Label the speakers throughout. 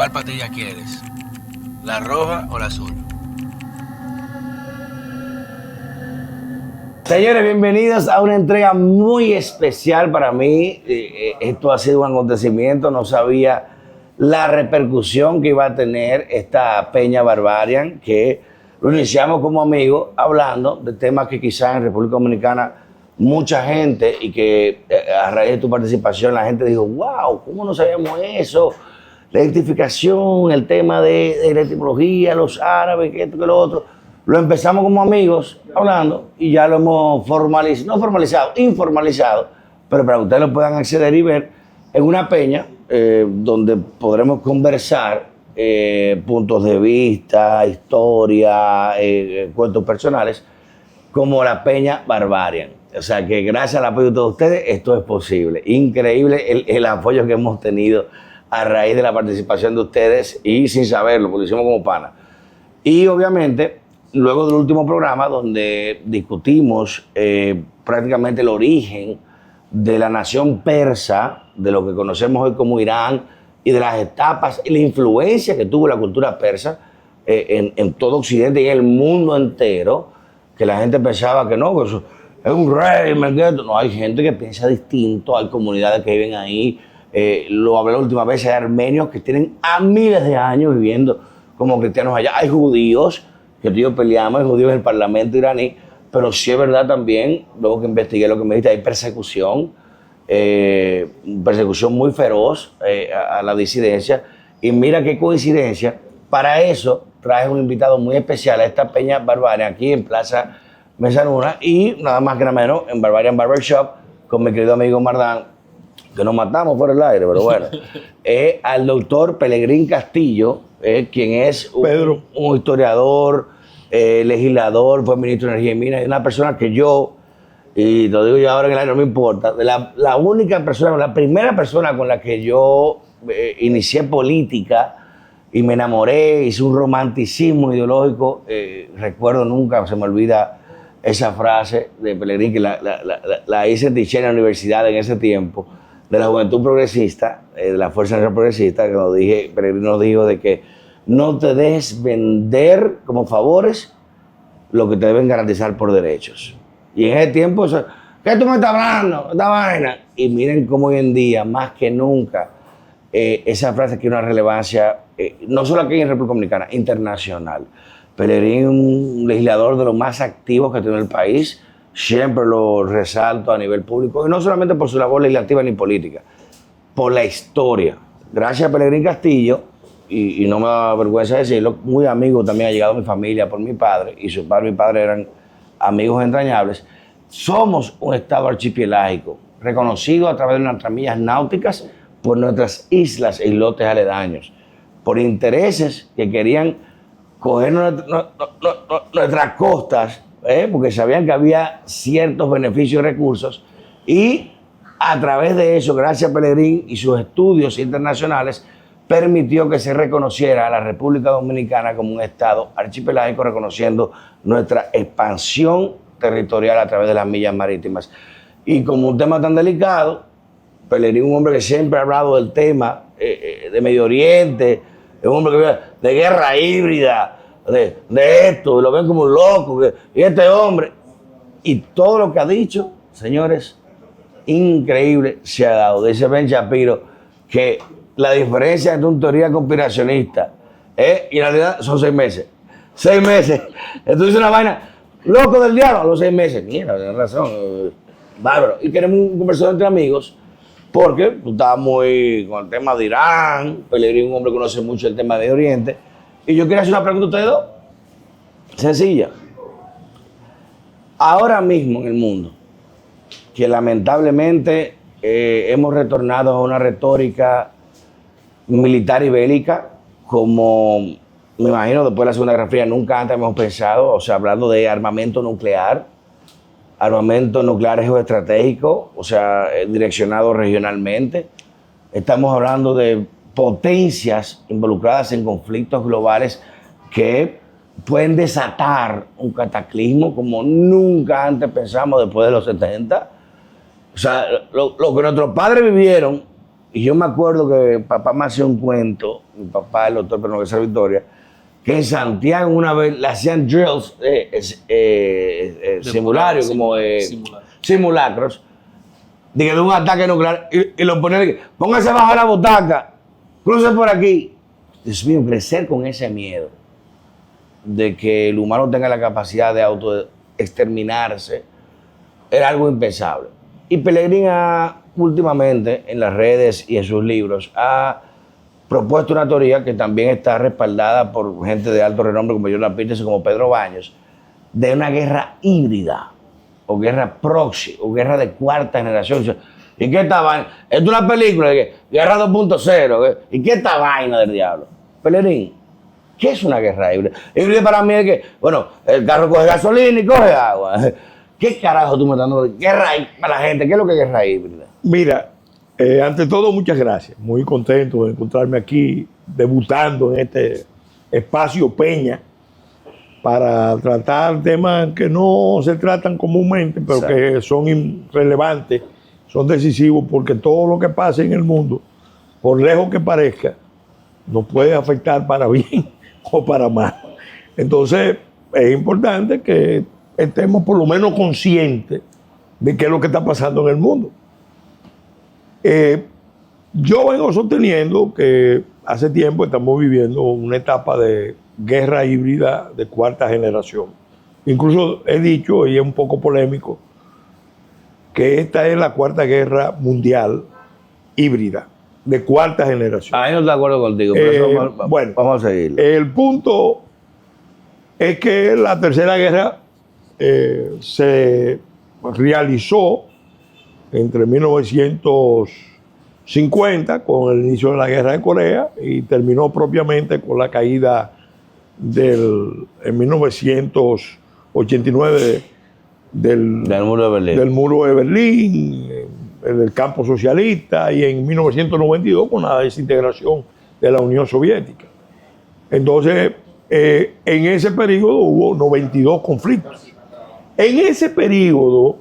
Speaker 1: ¿Cuál pastilla quieres? ¿La roja o la azul?
Speaker 2: Señores, bienvenidos a una entrega muy especial para mí. Esto ha sido un acontecimiento, no sabía la repercusión que iba a tener esta Peña Barbarian, que lo iniciamos como amigos hablando de temas que quizás en República Dominicana mucha gente, y que a raíz de tu participación la gente dijo, wow, ¿cómo no sabíamos eso? La identificación, el tema de la etimología, los árabes, que esto, que lo otro. Lo empezamos como amigos hablando y ya lo hemos formalizado, no formalizado, informalizado, pero para que ustedes lo puedan acceder y ver en una peña donde podremos conversar puntos de vista, historia, cuentos personales, como la Peña Barbarian. O sea que gracias al apoyo de todos ustedes esto es posible. Increíble el apoyo que hemos tenido a raíz de la participación de ustedes y sin saberlo, porque lo hicimos como pana. Y obviamente, luego del último programa donde discutimos prácticamente el origen de la nación persa, de lo que conocemos hoy como Irán, y de las etapas y la influencia que tuvo la cultura persa en todo Occidente y en el mundo entero, que la gente pensaba que no, que eso es un régimen. No, hay gente que piensa distinto, hay comunidades que viven ahí. Lo hablé la última vez, hay armenios que tienen a miles de años viviendo como cristianos allá. Hay judíos, que tú y yo peleamos, hay judíos en el parlamento iraní, pero sí es verdad también, luego que investigué lo que me dijiste, hay persecución muy feroz a la disidencia. Y mira qué coincidencia, para eso traje un invitado muy especial a esta Peña Barbarian aquí en Plaza Mesa Luna, y nada más que nada menos en Barbarian Barbershop con mi querido amigo Mardán, que nos matamos por el aire, pero bueno, al doctor Pelegrín Castillo, quien es un historiador, legislador, fue ministro de Energía y Minas, y una persona que yo, y lo digo yo ahora en el aire, no me importa, la única persona, la primera persona con la que yo inicié política y me enamoré, hice un romanticismo ideológico. Recuerdo, nunca se me olvida esa frase de Pelegrín, que la hice en Tichén, en la universidad en ese tiempo, de la Juventud Progresista, de la Fuerza Nacional Progresista, que Pelegrín nos dijo de que no te dejes vender como favores lo que te deben garantizar por derechos. Y en ese tiempo, ¿qué tú me estás hablando? Esta vaina. Y miren cómo hoy en día, más que nunca, esa frase tiene una relevancia, no solo aquí en República Dominicana, internacional. Pelegrín, un legislador de los más activos que tiene el país, siempre lo resalto a nivel público, y no solamente por su labor legislativa ni política, por la historia. Gracias a Pelegrín Castillo, y no me da vergüenza decirlo, muy amigo también ha llegado mi familia por mi padre, y su padre y mi padre eran amigos entrañables. Somos un estado archipelágico, reconocido a través de nuestras millas náuticas por nuestras islas e islotes aledaños, por intereses que querían coger nuestras costas, porque sabían que había ciertos beneficios y recursos, y a través de eso, gracias a Pelegrín y sus estudios internacionales, permitió que se reconociera a la República Dominicana como un estado archipelágico, reconociendo nuestra expansión territorial a través de las millas marítimas. Y como un tema tan delicado, Pelegrín, un hombre que siempre ha hablado del tema de Medio Oriente, es un hombre que vive de guerra híbrida, de esto, y lo ven como un loco, y este hombre, y todo lo que ha dicho, señores, increíble se ha dado. Dice Ben Shapiro que la diferencia entre una teoría conspiracionista y en realidad son 6 meses. 6 meses. Entonces una vaina, loco del diablo, a los 6 meses. Mira, tienes razón, bárbaro. Y queremos un conversatorio entre amigos, porque tú estabas muy con el tema de Irán, Pelegrín, un hombre que conoce mucho el tema de Medio Oriente, y yo quiero hacer una pregunta a ustedes dos, sencilla. Ahora mismo en el mundo, que lamentablemente hemos retornado a una retórica militar y bélica, como me imagino después de la Segunda Guerra Fría nunca antes hemos pensado, o sea, hablando de armamento nuclear geoestratégico, o sea, direccionado regionalmente. Estamos hablando de potencias involucradas en conflictos globales que pueden desatar un cataclismo como nunca antes pensamos después de los 70. O sea, lo que nuestros padres vivieron Y yo me acuerdo que papá me hacía un cuento, mi papá, el doctor Pernocesa Victoria, que en Santiago una vez le hacían drills, simularios, como simulacros, de un ataque nuclear, y lo ponían, póngase bajo la butaca, cruce por aquí. Dios mío, crecer con ese miedo de que el humano tenga la capacidad de autoexterminarse era algo impensable. Y Pelegrín últimamente en las redes y en sus libros ha propuesto una teoría que también está respaldada por gente de alto renombre como Jordan Peterson, como Pedro Baños, de una guerra híbrida, o guerra proxy, o guerra de cuarta generación. ¿Y qué esta vaina? Es una película de guerra 2.0. ¿Y qué esta vaina del diablo? Pelegrín, ¿qué es una guerra híbrida? Híbrida para mí es que, bueno, el carro coge gasolina y coge agua. ¿Qué carajo tú me estás dando? Guerra para la gente, ¿qué es lo que es guerra híbrida?
Speaker 3: Mira, ante todo, muchas gracias. Muy contento de encontrarme aquí, debutando en este espacio Peña, para tratar temas que no se tratan comúnmente, pero
Speaker 2: Exacto,
Speaker 3: que son relevantes, son decisivos, porque todo lo que pasa en el mundo, por lejos que parezca, nos puede afectar para bien o para mal. Entonces, es importante que estemos por lo menos conscientes de qué es lo que está pasando en el mundo. Yo vengo sosteniendo que hace tiempo estamos viviendo una etapa de guerra híbrida de cuarta generación. Incluso he dicho, y es un poco polémico, que esta es la cuarta guerra mundial híbrida de cuarta generación.
Speaker 2: Ahí no estoy de acuerdo contigo, pero
Speaker 3: bueno,
Speaker 2: vamos a seguirlo.
Speaker 3: El punto es que la tercera guerra se realizó entre 1950 con el inicio de la guerra de Corea y terminó propiamente con la caída en 1989 del muro de Berlín, en el campo socialista, y en 1992 con la desintegración de la Unión Soviética. Entonces, en ese periodo hubo 92 conflictos. En ese periodo,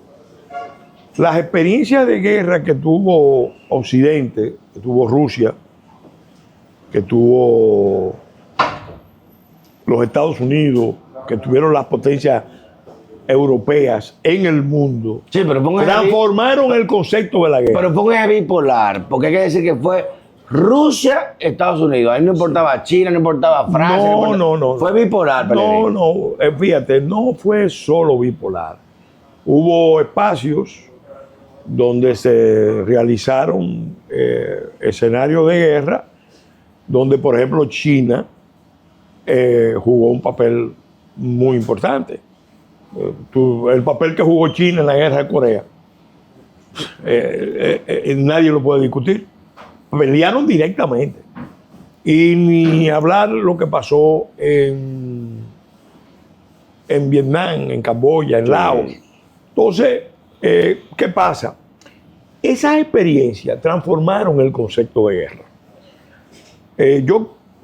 Speaker 3: las experiencias de guerra que tuvo Occidente, que tuvo Rusia, que tuvo los Estados Unidos, que tuvieron las potencias europeas en el mundo,
Speaker 2: Sí, pero
Speaker 3: transformaron el concepto de la guerra.
Speaker 2: Pero ponga bipolar, porque hay que decir que fue Rusia, Estados Unidos. Ahí no importaba China, no importaba Francia.
Speaker 3: No.
Speaker 2: Fue bipolar, Pelegrín.
Speaker 3: Fíjate, no fue solo bipolar. Hubo espacios donde se realizaron escenarios de guerra, donde, por ejemplo, China jugó un papel muy importante. El papel que jugó China en la guerra de Corea, nadie lo puede discutir. Pelearon directamente. Y ni hablar lo que pasó en Vietnam, en Camboya, en Laos. Entonces, ¿qué pasa? Esas experiencias transformaron el concepto de guerra.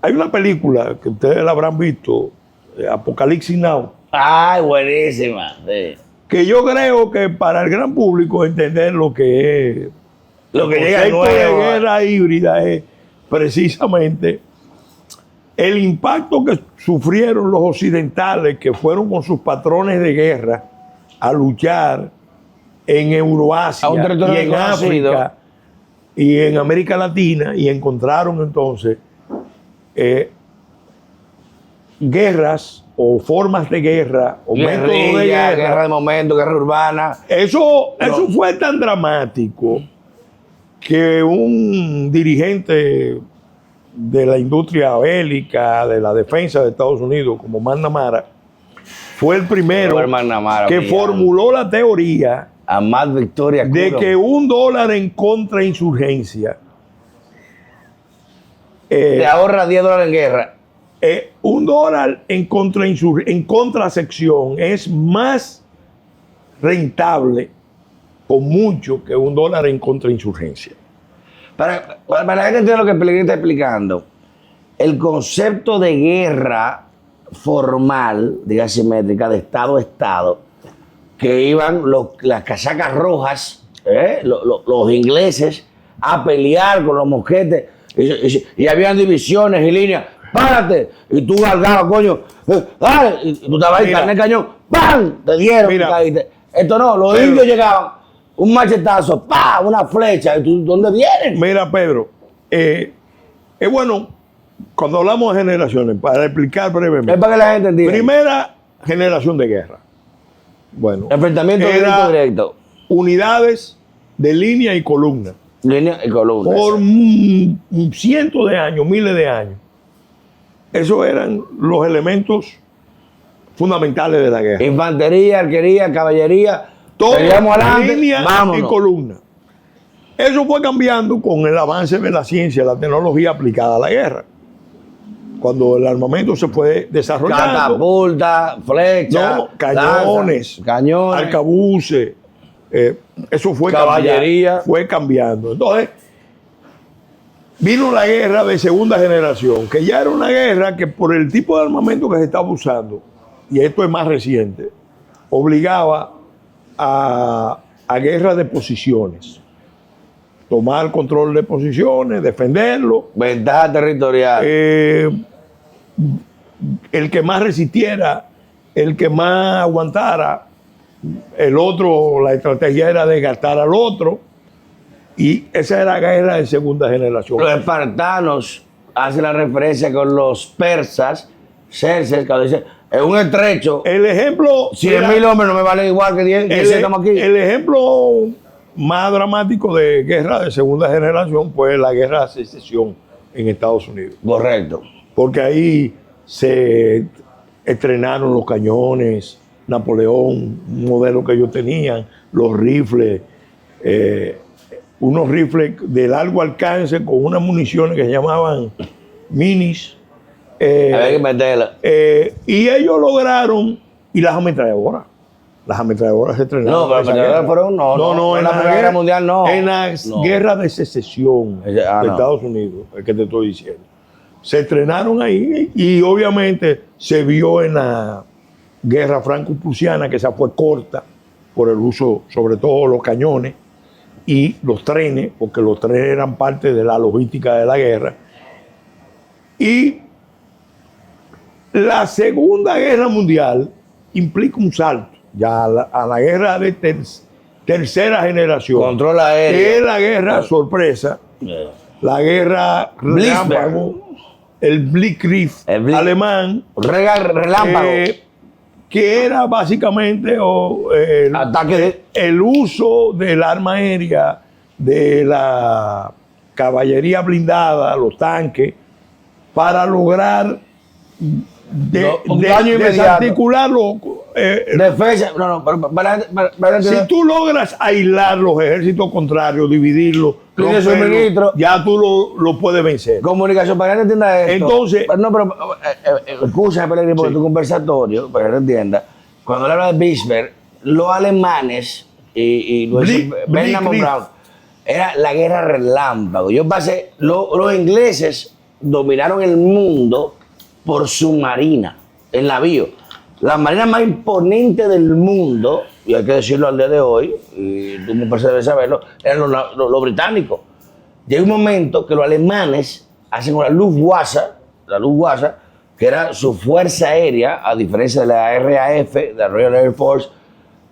Speaker 3: Hay una película que ustedes la habrán visto, Apocalipsis Now.
Speaker 2: Ay, buenísima. Sí.
Speaker 3: Que yo creo que para el gran público entender lo que es
Speaker 2: Lo que
Speaker 3: el
Speaker 2: llega
Speaker 3: concepto
Speaker 2: nuevo.
Speaker 3: de guerra híbrida es precisamente el impacto que sufrieron los occidentales, que fueron con sus patrones de guerra a luchar en Euroasia
Speaker 2: A un territorio
Speaker 3: y en
Speaker 2: desconocido.
Speaker 3: África y en América Latina, y encontraron entonces guerras o formas de guerra o métodos de
Speaker 2: Guerra de momento, guerra urbana.
Speaker 3: Eso fue tan dramático que un dirigente de la industria bélica, de la defensa de Estados Unidos, como McNamara, fue el primero que formuló la teoría
Speaker 2: Amad Victoria
Speaker 3: de
Speaker 2: Curon.
Speaker 3: que $1 en contrainsurgencia
Speaker 2: te ahorra $10 en guerra.
Speaker 3: $1 en contrasección es más rentable con mucho que $1 en contrainsurgencia.
Speaker 2: Para la gente entienda lo que Pelegrín está explicando, el concepto de guerra formal, diga simétrica, de Estado a Estado, que iban las casacas rojas, los ingleses, a pelear con los mosquetes. Y habían divisiones y líneas. ¡Párate! Y tú cargabas, coño. ¡Dale! Y tú estabas ahí, carne de cañón. ¡Pam! Te dieron y caíste. Esto no, los indios llegaban. Un machetazo, ¡pa! Una flecha. ¿Y tú dónde vienen?
Speaker 3: Mira, Pedro, es bueno, cuando hablamos de generaciones, para explicar brevemente.
Speaker 2: Es para que la gente entienda.
Speaker 3: Primera generación de guerra. Bueno.
Speaker 2: Enfrentamiento directo.
Speaker 3: Unidades de línea y columna.
Speaker 2: Línea y columna.
Speaker 3: Por cientos de años, miles de años. Esos eran los elementos fundamentales de la guerra.
Speaker 2: Infantería, arquería, caballería.
Speaker 3: Todo
Speaker 2: adelante,
Speaker 3: línea
Speaker 2: vámonos.
Speaker 3: y columna. Eso fue cambiando con el avance de la ciencia, la tecnología aplicada a la guerra. Cuando el armamento se fue desarrollando.
Speaker 2: Catapulta, flechas,
Speaker 3: cañones, arcabuces. Eso fue
Speaker 2: caballería.
Speaker 3: Fue cambiando. Entonces, vino la guerra de segunda generación, que ya era una guerra que por el tipo de armamento que se estaba usando, y esto es más reciente, obligaba a guerra de posiciones. Tomar control de posiciones, defenderlo.
Speaker 2: Ventaja territorial.
Speaker 3: El que más resistiera, el que más aguantara, el otro, la estrategia era desgastar al otro. Y esa era la guerra de segunda generación.
Speaker 2: Los espartanos hacen la referencia con los persas, Xerxes, cuando dice, es un estrecho.
Speaker 3: El ejemplo...
Speaker 2: 100,000 hombres no me valen igual que 10 que estamos aquí.
Speaker 3: El ejemplo más dramático de guerra de segunda generación fue la guerra de secesión en Estados Unidos.
Speaker 2: Correcto.
Speaker 3: Porque ahí se estrenaron los cañones, Napoleón, un modelo que ellos tenían, los rifles, unos rifles de largo alcance con unas municiones que se llamaban minis.
Speaker 2: Había que meterla.
Speaker 3: Y ellos lograron, y las ametralladoras. Las ametralladoras se estrenaron.
Speaker 2: No, pero las ametralladoras fueron,
Speaker 3: no,
Speaker 2: en la Primera Guerra Mundial no.
Speaker 3: En la guerra de secesión de Estados Unidos, el que te estoy diciendo. Se estrenaron ahí y obviamente se vio en la guerra franco-prusiana, que esa fue corta por el uso, sobre todo los cañones y los trenes, porque los trenes eran parte de la logística de la guerra. Y la Segunda Guerra Mundial implica un salto ya a la guerra de tercera generación.
Speaker 2: Control aéreo.
Speaker 3: Que es la guerra sorpresa, la guerra relámpago, el Blitzkrieg alemán.
Speaker 2: Relámpago.
Speaker 3: Que era básicamente el uso del arma aérea, de la caballería blindada, los tanques, para lograr desarticularlo.
Speaker 2: Defensa. No, para
Speaker 3: si tú logras aislar los ejércitos contrarios, dividirlos, ya tú lo puedes vencer.
Speaker 2: Comunicación, para que entienda esto.
Speaker 3: Entonces,
Speaker 2: escucha, Pellegrini, por tu conversatorio, para que te entienda. Cuando le habla de Bismarck, los alemanes y Benjamin Brown, era la guerra relámpago. Yo pasé, los ingleses dominaron el mundo por su marina, el navío. La marina más imponente del mundo, y hay que decirlo al día de hoy, y tú me parece debes saberlo, eran los británicos. Llega un momento que los alemanes hacen una Luftwaffe, que era su fuerza aérea, a diferencia de la RAF, de la Royal Air Force,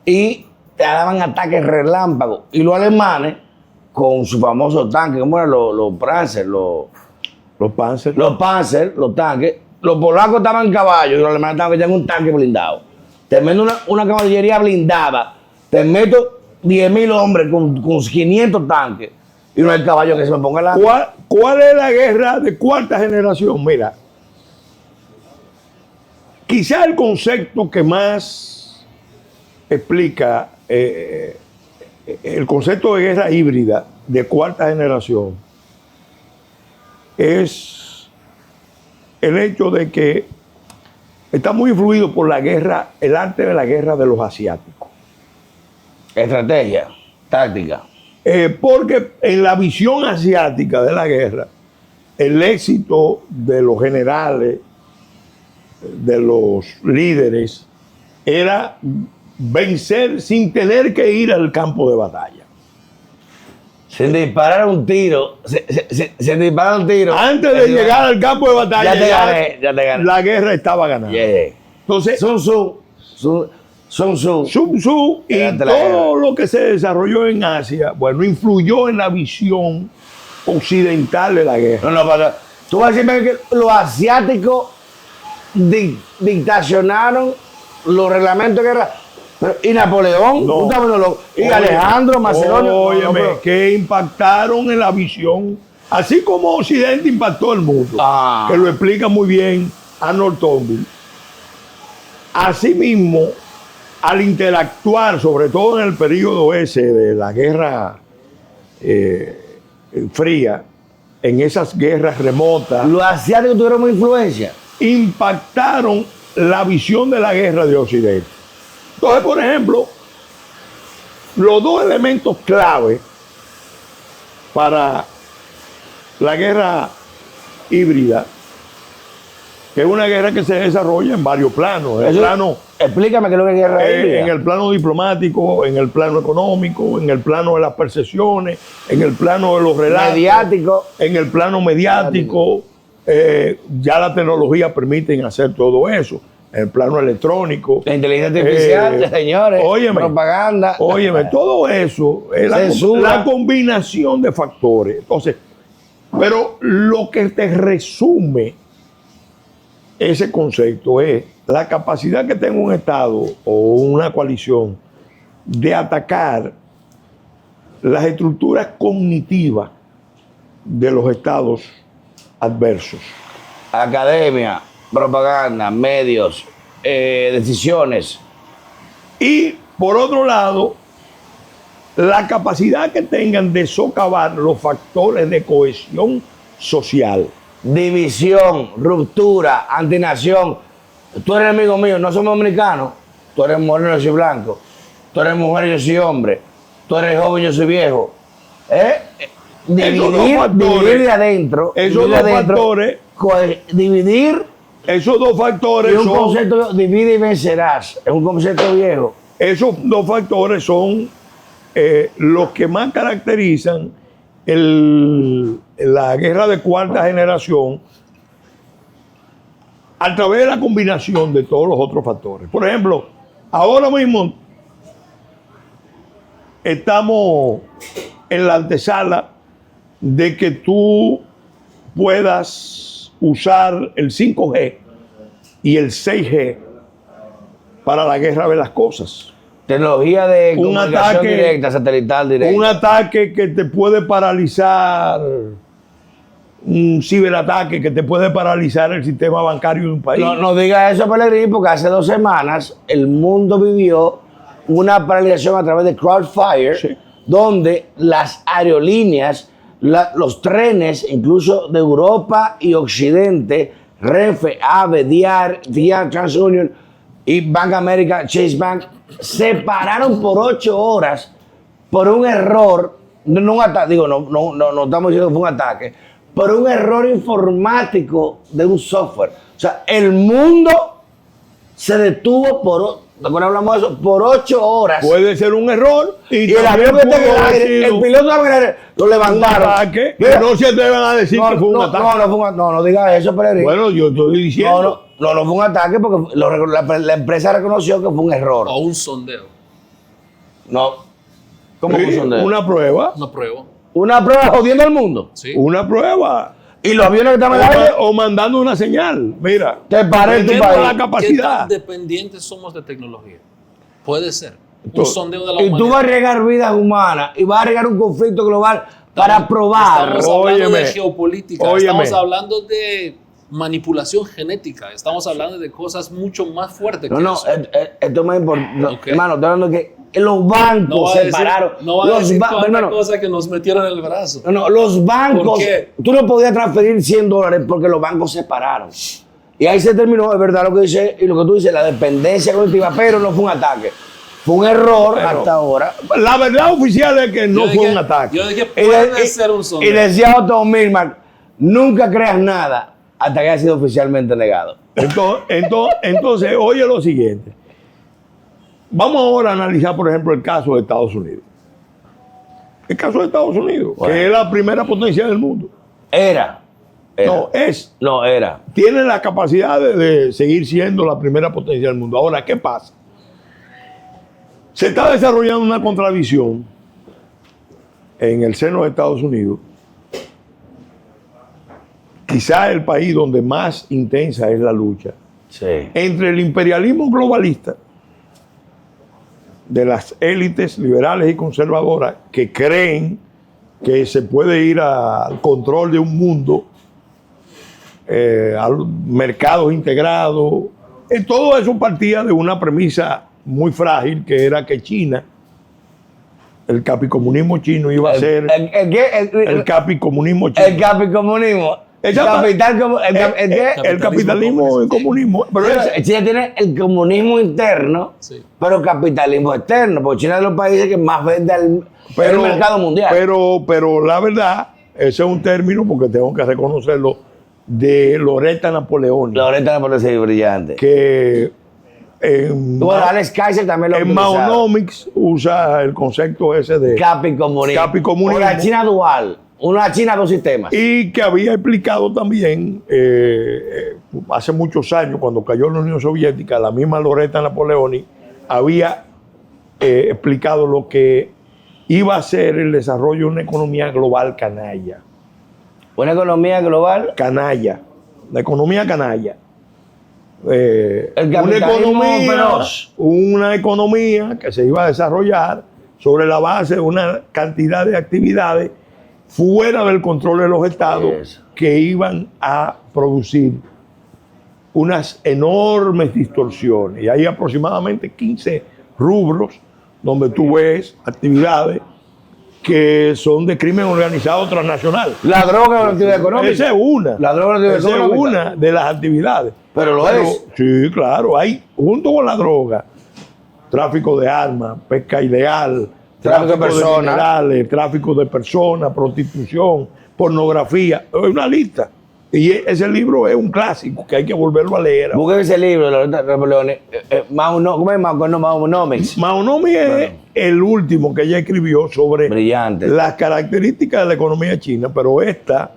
Speaker 2: y te daban ataques relámpagos. Y los alemanes, con su famoso tanque, ¿cómo eran los Panzer? Los Panzer, los tanques. Los polacos estaban en caballo y los alemanes estaban en un tanque blindado. Te meto una caballería blindada, te meto 10,000 hombres con 500 tanques y no hay caballo que se me ponga la...
Speaker 3: ¿Cuál es la guerra de cuarta generación? Mira, quizá el concepto que más explica el concepto de guerra híbrida de cuarta generación es el hecho de que está muy influido por la guerra, el arte de la guerra de los asiáticos.
Speaker 2: Estrategia, táctica.
Speaker 3: Porque en la visión asiática de la guerra, el éxito de los generales, de los líderes, era vencer sin tener que ir al campo de batalla. O
Speaker 2: Sin disparar un tiro. Sin disparar un tiro.
Speaker 3: Antes de llegar al campo de batalla,
Speaker 2: ya te gané.
Speaker 3: la guerra estaba ganada.
Speaker 2: Yeah.
Speaker 3: Entonces,
Speaker 2: Sun Tzu
Speaker 3: y todo lo que se desarrolló en Asia, bueno, influyó en la visión occidental de la guerra.
Speaker 2: No, tú vas a decirme que los asiáticos dictacionaron los reglamentos de guerra. Y Napoleón,
Speaker 3: No.
Speaker 2: Y Alejandro Macedonio.
Speaker 3: Óyeme, que impactaron en la visión, así como Occidente impactó el mundo, que lo explica muy bien Arnold Toynbee. Asimismo, al interactuar, sobre todo en el periodo ese de la Guerra Fría, en esas guerras remotas,
Speaker 2: Los asiáticos tuvieron influencia.
Speaker 3: impactaron la visión de la guerra de Occidente. Entonces, por ejemplo, los dos elementos clave para la guerra híbrida, que es una guerra que se desarrolla en varios planos.
Speaker 2: Explícame qué es lo que es guerra híbrida.
Speaker 3: En el plano diplomático, en el plano económico, en el plano de las percepciones, en el plano de los relatos,
Speaker 2: mediático.
Speaker 3: en el plano mediático. Ya la tecnología permite hacer todo eso. En el plano electrónico.
Speaker 2: La inteligencia artificial, señores.
Speaker 3: Óyeme,
Speaker 2: propaganda.
Speaker 3: Óyeme, todo eso es la combinación de factores. Entonces, pero lo que te resume ese concepto es la capacidad que tenga un Estado o una coalición de atacar las estructuras cognitivas de los estados adversos.
Speaker 2: Academia, propaganda, medios, decisiones.
Speaker 3: Y por otro lado, la capacidad que tengan de socavar los factores de cohesión social.
Speaker 2: División, ruptura, antinación. Tú eres amigo mío, no somos dominicanos. Tú eres moreno, yo soy blanco. Tú eres mujer, yo soy hombre. Tú eres joven, yo soy viejo. Dividir de adentro.
Speaker 3: Esos dos factores.
Speaker 2: Dividir.
Speaker 3: Esos dos factores
Speaker 2: y un concepto, divide y vencerás. Es un concepto viejo.
Speaker 3: Esos dos factores son los que más caracterizan la guerra de cuarta generación a través de la combinación de todos los otros factores. Por ejemplo, ahora mismo estamos en la antesala de que tú puedas usar el 5G y el 6G para la guerra de las cosas.
Speaker 2: Tecnología de comunicación directa, satelital directa.
Speaker 3: Un ataque que te puede paralizar, un ciberataque que te puede paralizar el sistema bancario de un país.
Speaker 2: No diga eso, Pellegrini, porque hace 2 semanas el mundo vivió una paralización a través de Crowdfire, sí, donde las aerolíneas, los trenes, incluso de Europa y Occidente, Renfe, AVE, DIAR, TransUnion y Bank America, Chase Bank, se pararon por 8 horas por un error, no un ataque, no estamos diciendo que fue un ataque, por un error informático de un software. O sea, el mundo se detuvo ¿recuerdan hablamos de eso? Por 8 horas.
Speaker 3: Puede ser un error.
Speaker 2: Y el avión que está en el aire, el piloto de aire, lo levantaron.
Speaker 3: Ataque, que no se atrevan a decir que fue un ataque.
Speaker 2: No diga eso, Pellegrini.
Speaker 3: Bueno, yo estoy diciendo.
Speaker 2: No fue un ataque porque la empresa reconoció que fue un error.
Speaker 1: O un sondeo.
Speaker 2: No. ¿Cómo que un sondeo?
Speaker 3: Una prueba.
Speaker 1: Una prueba.
Speaker 2: Una prueba jodiendo al mundo.
Speaker 3: Sí. Una prueba.
Speaker 2: Y los aviones que estaban en el aire.
Speaker 3: O mandando una señal. Mira.
Speaker 2: Te paré en tu país.
Speaker 3: La capacidad.
Speaker 1: ¿Qué tan dependientes somos de tecnología? Puede ser. Un sondeo de la humanidad.
Speaker 2: Y tú vas a arriesgar vidas humanas y vas a arriesgar un conflicto global para probar.
Speaker 1: Estamos hablando de geopolítica. Estamos hablando de manipulación genética. Estamos hablando de cosas mucho más fuertes que eso.
Speaker 2: Esto es más importante. Hermano, estoy hablando de que los bancos separaron.
Speaker 1: No va a decir tanta cosa que nos metieron en el brazo.
Speaker 2: No, los bancos.
Speaker 1: ¿Por qué?
Speaker 2: Tú no podías transferir $100 porque los bancos separaron. Y ahí se terminó, es verdad lo que dice, y lo que tú dices, la dependencia cognitiva, pero no fue un ataque. Fue un error hasta ahora.
Speaker 3: La verdad oficial es que no fue un ataque.
Speaker 1: Yo dije, puede ser un sondeo.
Speaker 2: Y decía Otto Milman, nunca creas nada hasta que haya sido oficialmente negado.
Speaker 3: Entonces, oye lo siguiente. Vamos ahora a analizar, por ejemplo, el caso de Estados Unidos. El caso de Estados Unidos,
Speaker 2: Bueno.
Speaker 3: que es la primera potencia del mundo.
Speaker 2: Era.
Speaker 3: No, es.
Speaker 2: No, era.
Speaker 3: Tiene la capacidad de seguir siendo la primera potencia del mundo. Ahora, ¿qué pasa? Se está desarrollando una contradicción en el seno de Estados Unidos. Quizá el país donde más intensa es la lucha
Speaker 2: Sí.
Speaker 3: entre el imperialismo globalista de las élites liberales y conservadoras que creen que se puede ir al control de un mundo, a los mercados integrados. Todo eso partía de una premisa muy frágil, que era que China, el capicomunismo chino iba a ser el capicomunismo chino.
Speaker 2: El capicomunismo. El
Speaker 3: capitalismo y el comunismo. Pero
Speaker 2: China tiene el comunismo interno,
Speaker 1: Sí.
Speaker 2: pero capitalismo externo, porque China es de los países que más vende al mercado mundial.
Speaker 3: Pero la verdad, ese es un término, porque tengo que reconocerlo, de Loretta Napoleoni.
Speaker 2: Loretta Napoleoni es brillante.
Speaker 3: Que en,
Speaker 2: Bueno, Alex Kaiser también lo
Speaker 3: en
Speaker 2: utilizaba.
Speaker 3: Maonomics usa el concepto ese de
Speaker 2: Capicomunismo.
Speaker 3: Capicomunismo.
Speaker 2: O la China dual. Una China, dos sistemas.
Speaker 3: y que había explicado también hace muchos años, cuando cayó la Unión Soviética, la misma Loretta Napoleoni había explicado lo que iba a ser el desarrollo de una economía global canalla.
Speaker 2: Una economía global.
Speaker 3: Canalla, la economía canalla.
Speaker 2: El capitalismo feroz.
Speaker 3: Una economía que se iba a desarrollar sobre la base de una cantidad de actividades fuera del control de los estados,
Speaker 2: Eso.
Speaker 3: que iban a producir unas enormes distorsiones. Y hay aproximadamente 15 rubros donde tú ves actividades que son de crimen organizado transnacional.
Speaker 2: La droga es una actividad económica.
Speaker 3: Esa es una.
Speaker 2: La droga es una
Speaker 3: Esa
Speaker 2: actividad
Speaker 3: es
Speaker 2: económica.
Speaker 3: una de las actividades.
Speaker 2: Pero lo es.
Speaker 3: Sí, claro. Hay, junto con la droga, tráfico de armas, pesca ilegal,
Speaker 2: Tráfico de personas.
Speaker 3: minerales, tráfico de personas, prostitución, pornografía. Es una lista. Y ese libro es un clásico que hay que volverlo a leer.
Speaker 2: Busquen ese libro de Loretta Napoleoni. ¿Cómo es Maonomics?
Speaker 3: Maonomics es el último que ella escribió sobre
Speaker 2: Brillante.
Speaker 3: las características de la economía china, pero esta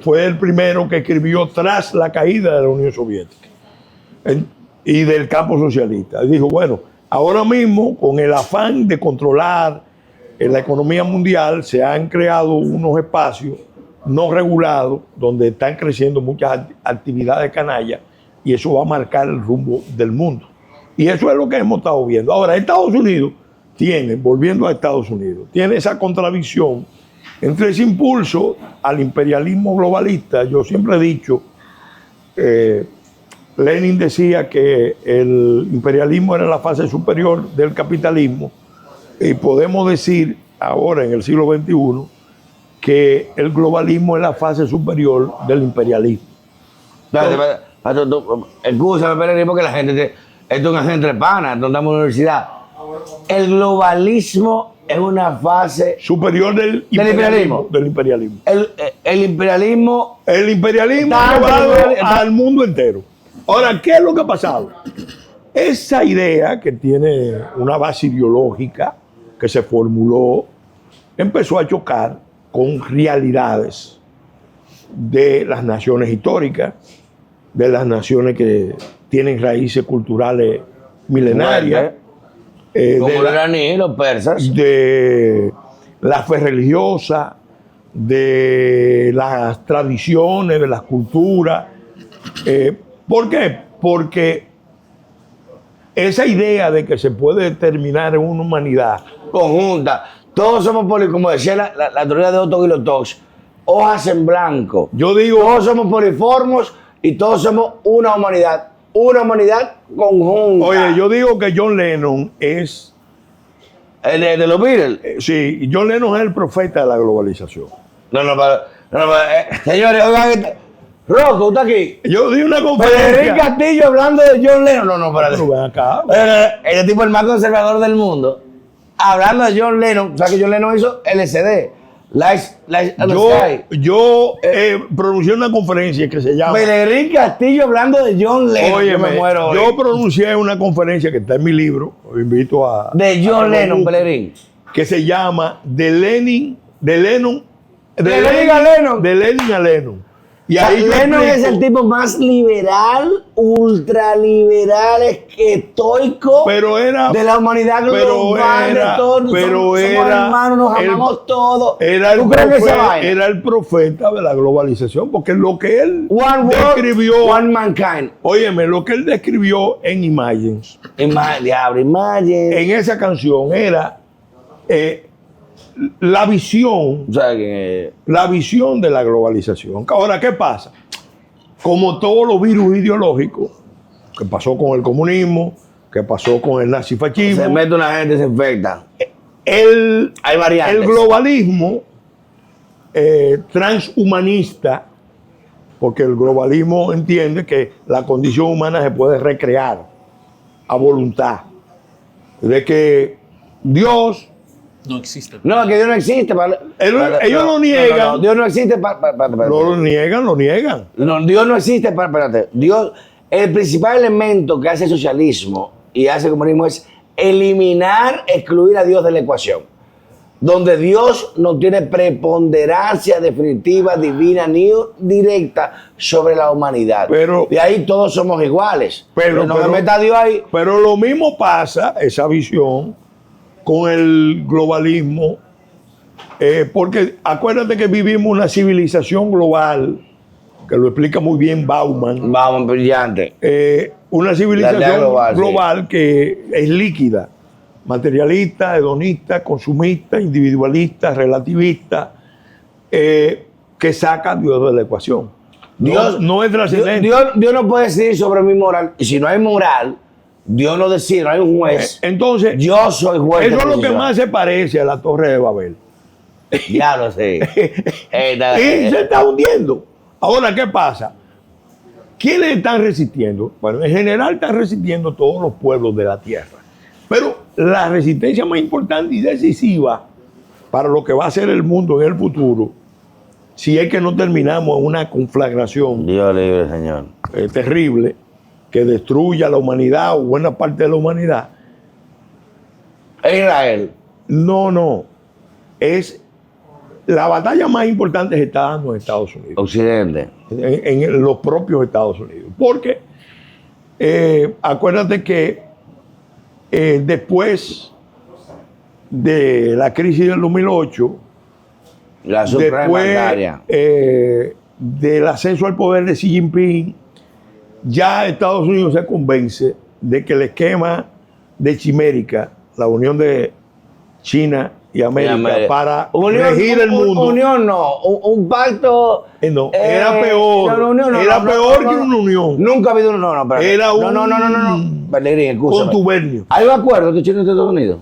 Speaker 3: fue el primero que escribió tras la caída de la Unión Soviética y del campo socialista. Y dijo, bueno, ahora mismo, con el afán de controlar la economía mundial, se han creado unos espacios no regulados donde están creciendo muchas actividades canallas, y eso va a marcar el rumbo del mundo. Y eso es lo que hemos estado viendo. Ahora, Estados Unidos tiene, volviendo a Estados Unidos, tiene esa contradicción entre ese impulso al imperialismo globalista. Yo siempre he dicho, Lenin decía que el imperialismo era la fase superior del capitalismo, y podemos decir ahora en el siglo XXI que el globalismo es la fase superior del imperialismo.
Speaker 2: Escúchame, Pellegrini, porque la gente, esto es una gente entre panas, no estamos en la universidad. El globalismo es una fase
Speaker 3: Superior del
Speaker 2: imperialismo.
Speaker 3: Del imperialismo.
Speaker 2: El imperialismo.
Speaker 3: El imperialismo
Speaker 2: Está-
Speaker 3: llevado
Speaker 2: está-
Speaker 3: al mundo entero. Ahora, ¿qué es lo que ha pasado? Esa idea, que tiene una base ideológica que se formuló, empezó a chocar con realidades de las naciones históricas, de las naciones que tienen raíces culturales milenarias,
Speaker 2: Como
Speaker 3: de
Speaker 2: los
Speaker 3: la-
Speaker 2: iraníes, los persas.
Speaker 3: de la fe religiosa, de las tradiciones, de las culturas. ¿Por qué? Porque esa idea de que se puede determinar en una humanidad
Speaker 2: Conjunta. Todos somos, como decía la teoría de Otto Guillotox, hojas en blanco.
Speaker 3: Yo digo,
Speaker 2: Todos somos poliformos y todos somos una humanidad. Una humanidad conjunta.
Speaker 3: oye, yo digo que John Lennon es,
Speaker 2: De los Beatles.
Speaker 3: sí, John Lennon es el profeta de la globalización.
Speaker 2: Señores, oigan, Rocco, ¿usted aquí?
Speaker 3: Yo di una
Speaker 2: Pellegrini
Speaker 3: conferencia.
Speaker 2: Castillo hablando de John Lennon. No,
Speaker 3: Pero
Speaker 2: espérate.
Speaker 3: ven acá.
Speaker 2: El tipo el más conservador del mundo. Hablando de John Lennon. O sea que John Lennon hizo LSD. Lights on the Sky.
Speaker 3: Yo pronuncié una conferencia que se llama...
Speaker 2: Pellegrini Castillo hablando de John Lennon.
Speaker 3: Oye,
Speaker 2: Yo me muero hoy.
Speaker 3: yo pronuncié una conferencia que está en mi libro. Lo invito a...
Speaker 2: De
Speaker 3: a que
Speaker 2: John
Speaker 3: lo
Speaker 2: Lennon,
Speaker 3: busquen.
Speaker 2: Pellegrini.
Speaker 3: que se llama De Lenin a Lennon. Y ahí
Speaker 2: Lennon es el tipo más liberal, ultraliberal, estoico de la humanidad global, de todos. Somos hermanos, nos amamos todos.
Speaker 3: Era el profeta de la globalización, porque lo que él describió.
Speaker 2: One mankind.
Speaker 3: Óyeme, lo que él describió en Imagines.
Speaker 2: Imagines.
Speaker 3: En esa canción era la visión, la visión de la globalización. Ahora, ¿qué pasa? Como todos los virus ideológicos, que pasó con el comunismo, que pasó con el nazifascismo.
Speaker 2: Se mete una gente, se infecta.
Speaker 3: Hay variantes. El globalismo transhumanista, porque el globalismo entiende que la condición humana se puede recrear a voluntad, de que Dios
Speaker 1: no existe.
Speaker 2: No, que Dios no existe.
Speaker 3: Ellos lo niegan. No,
Speaker 2: Dios no existe.
Speaker 3: Lo niegan.
Speaker 2: No, Dios no existe. Espérate. Dios, el principal elemento que hace el socialismo y hace el comunismo es eliminar, excluir a Dios de la ecuación. Donde Dios no tiene preponderancia definitiva, divina ni directa sobre la humanidad. De ahí todos somos iguales. Pero no me meta Dios ahí.
Speaker 3: Pero lo mismo pasa, esa visión, con el globalismo, porque acuérdate que vivimos una civilización global, que lo explica muy bien Bauman.
Speaker 2: Bauman, brillante.
Speaker 3: Una civilización global que es líquida, materialista, hedonista, consumista, individualista, relativista, que saca a Dios de la ecuación. Dios no es trascendente.
Speaker 2: Dios no puede decidir sobre mi moral, y si no hay moral, Dios no decide, no hay un juez.
Speaker 3: Entonces,
Speaker 2: yo soy juez.
Speaker 3: Eso es lo que más se parece a la Torre de Babel.
Speaker 2: Ya lo sé.
Speaker 3: Y se está hundiendo. Ahora, ¿qué pasa? ¿Quiénes están resistiendo? Bueno, en general están resistiendo todos los pueblos de la tierra. Pero la resistencia más importante y decisiva para lo que va a ser el mundo en el futuro, si es que no terminamos en una conflagración,
Speaker 2: Dios libre, Señor,
Speaker 3: terrible, que destruya la humanidad o buena parte de la humanidad.
Speaker 2: Israel.
Speaker 3: No. Es la batalla más importante se está dando en Estados Unidos.
Speaker 2: Occidente.
Speaker 3: En los propios Estados Unidos. Porque acuérdate que después de la crisis del 2008, después del ascenso al poder de Xi Jinping, ya Estados Unidos se convence de que el esquema de Chimérica, la unión de China y América para regir el mundo.
Speaker 2: Unión no, un pacto.
Speaker 3: No, era peor. Era peor que una unión.
Speaker 2: Nunca ha habido una. No,
Speaker 3: era un contubernio.
Speaker 2: ¿Hay un acuerdo de China y Estados Unidos?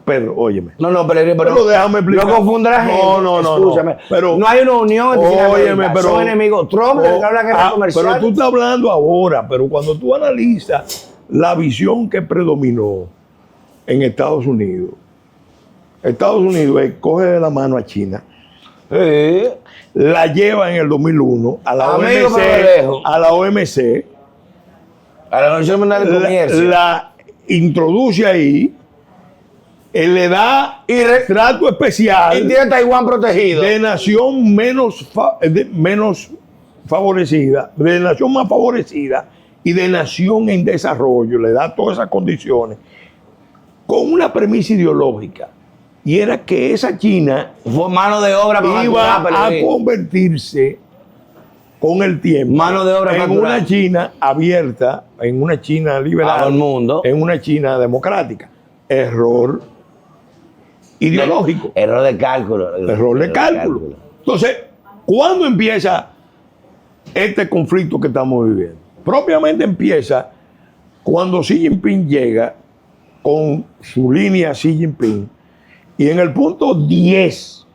Speaker 3: Pedro, óyeme.
Speaker 2: No, pero
Speaker 3: déjame explicar.
Speaker 2: No confunda la gente.
Speaker 3: No.
Speaker 2: Escúchame.
Speaker 3: Pero,
Speaker 2: no hay una unión entre China y América. Son enemigos. Trump le declaró la guerra comercial.
Speaker 3: Pero tú estás hablando ahora, pero cuando tú analizas la visión que predominó en Estados Unidos coge de la mano a China, la lleva en el 2001 a la OMC, a la
Speaker 2: Organización Mundial de Comercio,
Speaker 3: la introduce ahí, le da trato especial
Speaker 2: y tiene Taiwán protegido
Speaker 3: de nación menos favorecida, de nación más favorecida y de nación en desarrollo, le da todas esas condiciones con una premisa ideológica. Y era que esa China
Speaker 2: fue mano de obra para
Speaker 3: iba a convertirse con el tiempo
Speaker 2: mano de obra
Speaker 3: en una China abierta, en una China liberal,
Speaker 2: al mundo,
Speaker 3: en una China democrática. Error ideológico.
Speaker 2: Error de cálculo.
Speaker 3: Error de cálculo. Entonces, ¿cuándo empieza este conflicto que estamos viviendo? Propiamente empieza cuando Xi Jinping llega con su línea Xi Jinping. Y en el punto 10.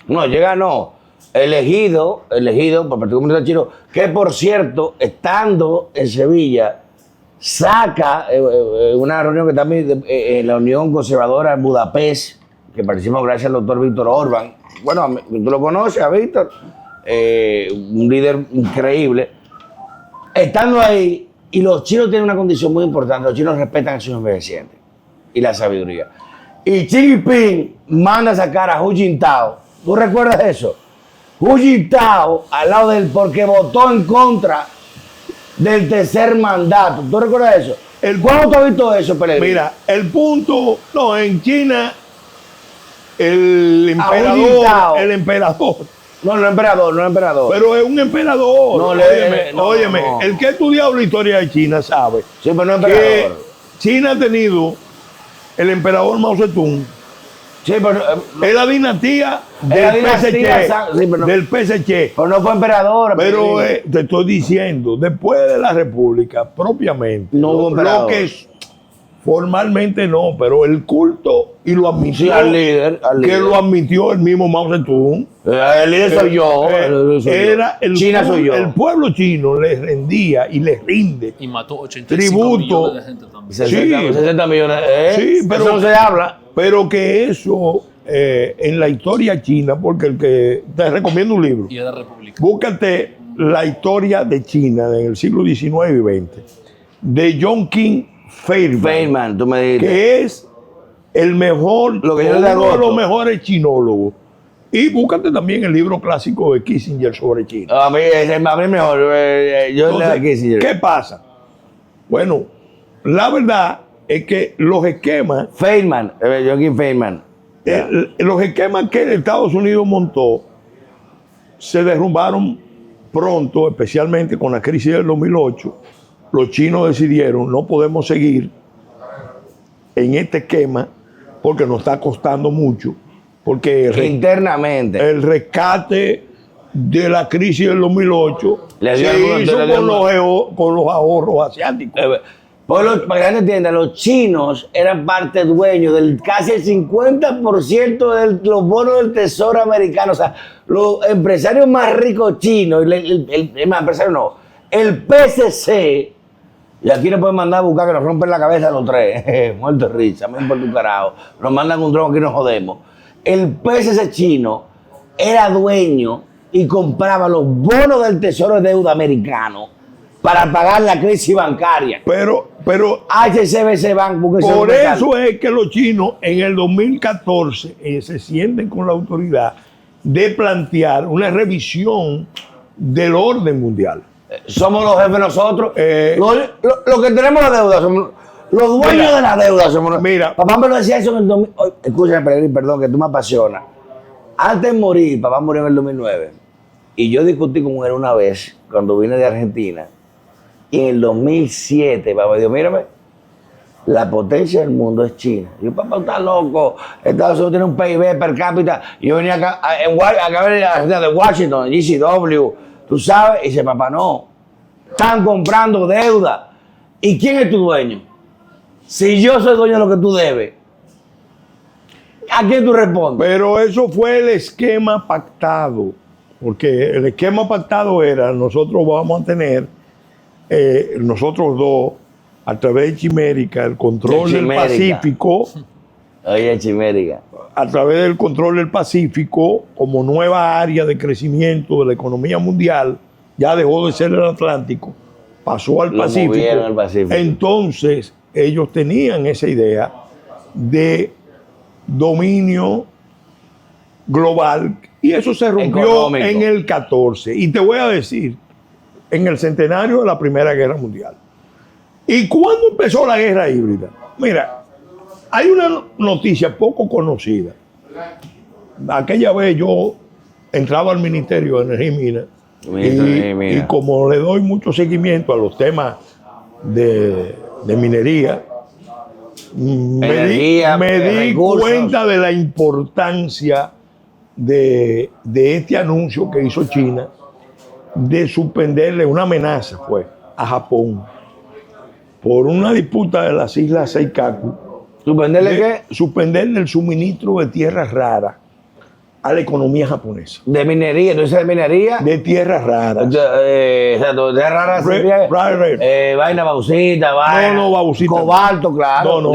Speaker 2: Elegido por el Partido Comunista Chino, que por cierto, estando en Sevilla, saca una reunión que también en la Unión Conservadora en Budapest, que participamos gracias al doctor Víctor Orbán. Bueno, tú lo conoces a Víctor, un líder increíble. Estando ahí, y los chinos tienen una condición muy importante, los chinos respetan a sus envejecientes y la sabiduría. y Xi Jinping manda a sacar a Hu Jintao. ¿Tú recuerdas eso? Hu Jintao al lado del porque votó en contra del tercer mandato. ¿Tú recuerdas eso? ¿Cuándo tú has visto eso, Pellegrini?
Speaker 3: Mira, el punto, no, en China, el emperador.
Speaker 2: No emperador.
Speaker 3: Pero es un emperador.
Speaker 2: No,
Speaker 3: óyeme, el que ha estudiado la historia de China sabe
Speaker 2: sí, pero no
Speaker 3: que
Speaker 2: emperador.
Speaker 3: China ha tenido el emperador Mao Zedong.
Speaker 2: Sí, pero
Speaker 3: es la dinastía del PSC.
Speaker 2: Pero no fue emperador.
Speaker 3: Pero te estoy diciendo, después de la República, propiamente,
Speaker 2: no hubo emperador.
Speaker 3: Lo que es, formalmente no, pero el culto y lo admitió.
Speaker 2: Sí, al líder.
Speaker 3: Que lo admitió el mismo Mao Zedong.
Speaker 2: El líder soy yo.
Speaker 3: China soy yo. El pueblo chino le rendía y le rinde.
Speaker 1: Y mató 85 millones de gente también.
Speaker 2: 60 millones.
Speaker 3: Sí, pero
Speaker 2: eso no se habla.
Speaker 3: Pero que eso, en la historia china, porque el que te recomiendo un libro.
Speaker 1: Y de la República.
Speaker 3: Búscate la historia de China en el siglo XIX y XX, de John King Feynman,
Speaker 2: tú me dijiste.
Speaker 3: Que es el mejor,
Speaker 2: uno
Speaker 3: de los mejores chinólogos. Y búscate también el libro clásico de Kissinger sobre China.
Speaker 2: A mí mejor.
Speaker 3: Entonces,
Speaker 2: Kissinger.
Speaker 3: ¿Qué pasa? Bueno, la verdad es que los esquemas...
Speaker 2: John King Feynman.
Speaker 3: Los esquemas que Estados Unidos montó se derrumbaron pronto, especialmente con la crisis del 2008. Los chinos decidieron, no podemos seguir en este esquema porque nos está costando mucho. Porque
Speaker 2: internamente
Speaker 3: el rescate de la crisis del 2008 se hizo con los ahorros asiáticos.
Speaker 2: Para que la gente entienda, los chinos eran parte dueños del casi el 50% de los bonos del Tesoro americano. O sea, los empresarios más ricos chinos, el PSC, y aquí nos pueden mandar a buscar que nos rompen la cabeza los tres, muertos de risa, me importa un carajo, nos mandan un dron, aquí nos jodemos. El PSC chino era dueño y compraba los bonos del Tesoro de deuda americano para pagar la crisis bancaria.
Speaker 3: Pero
Speaker 2: HSBC Bank.
Speaker 3: Por eso es que los chinos en el 2014 se sienten con la autoridad de plantear una revisión del orden mundial.
Speaker 2: Somos los jefes nosotros. Los que tenemos la deuda somos los dueños de la deuda. Papá me lo decía eso en el 2000. Escúchame, Pellegrini, perdón, que tú me apasionas. Antes de morir, papá murió en el 2009. Y yo discutí con él una vez, cuando vine de Argentina. Y en el 2007, papá dijo, mírame, la potencia del mundo es China. Y yo, papá, está loco. Estados Unidos tiene un PIB per cápita. Y yo venía acá de Washington, GCW, tú sabes. Y dice, papá, no. Están comprando deuda. ¿Y quién es tu dueño? Si yo soy dueño de lo que tú debes, ¿a quién tú respondes?
Speaker 3: Pero eso fue el esquema pactado. Porque el esquema pactado era, nosotros vamos a tener, nosotros dos, a través de Chimérica, el control del Pacífico.
Speaker 2: Oye, Chimérica.
Speaker 3: A través del control del Pacífico, como nueva área de crecimiento de la economía mundial, ya dejó de ser el Atlántico, pasó al Pacífico. Entonces, ellos tenían esa idea de dominio global y eso se rompió económico en el 14. Y te voy a decir, en el centenario de la Primera Guerra Mundial. ¿Y cuándo empezó la guerra híbrida? Mira, hay una noticia poco conocida. Aquella vez yo entraba al Ministerio de Energía y Minas y como le doy mucho seguimiento a los temas de minería, me di cuenta de la importancia de este anuncio que hizo China de suspenderle una amenaza a Japón por una disputa de las islas Senkaku.
Speaker 2: ¿Suspenderle qué?
Speaker 3: Suspenderle el suministro de tierras raras a la economía japonesa.
Speaker 2: ¿De minería? ¿Tú dices de minería?
Speaker 3: De tierras raras.
Speaker 2: Exacto, de raras sería vaina bauxita, vaina.
Speaker 3: No, bauxita.
Speaker 2: Cobalto, claro.
Speaker 3: No.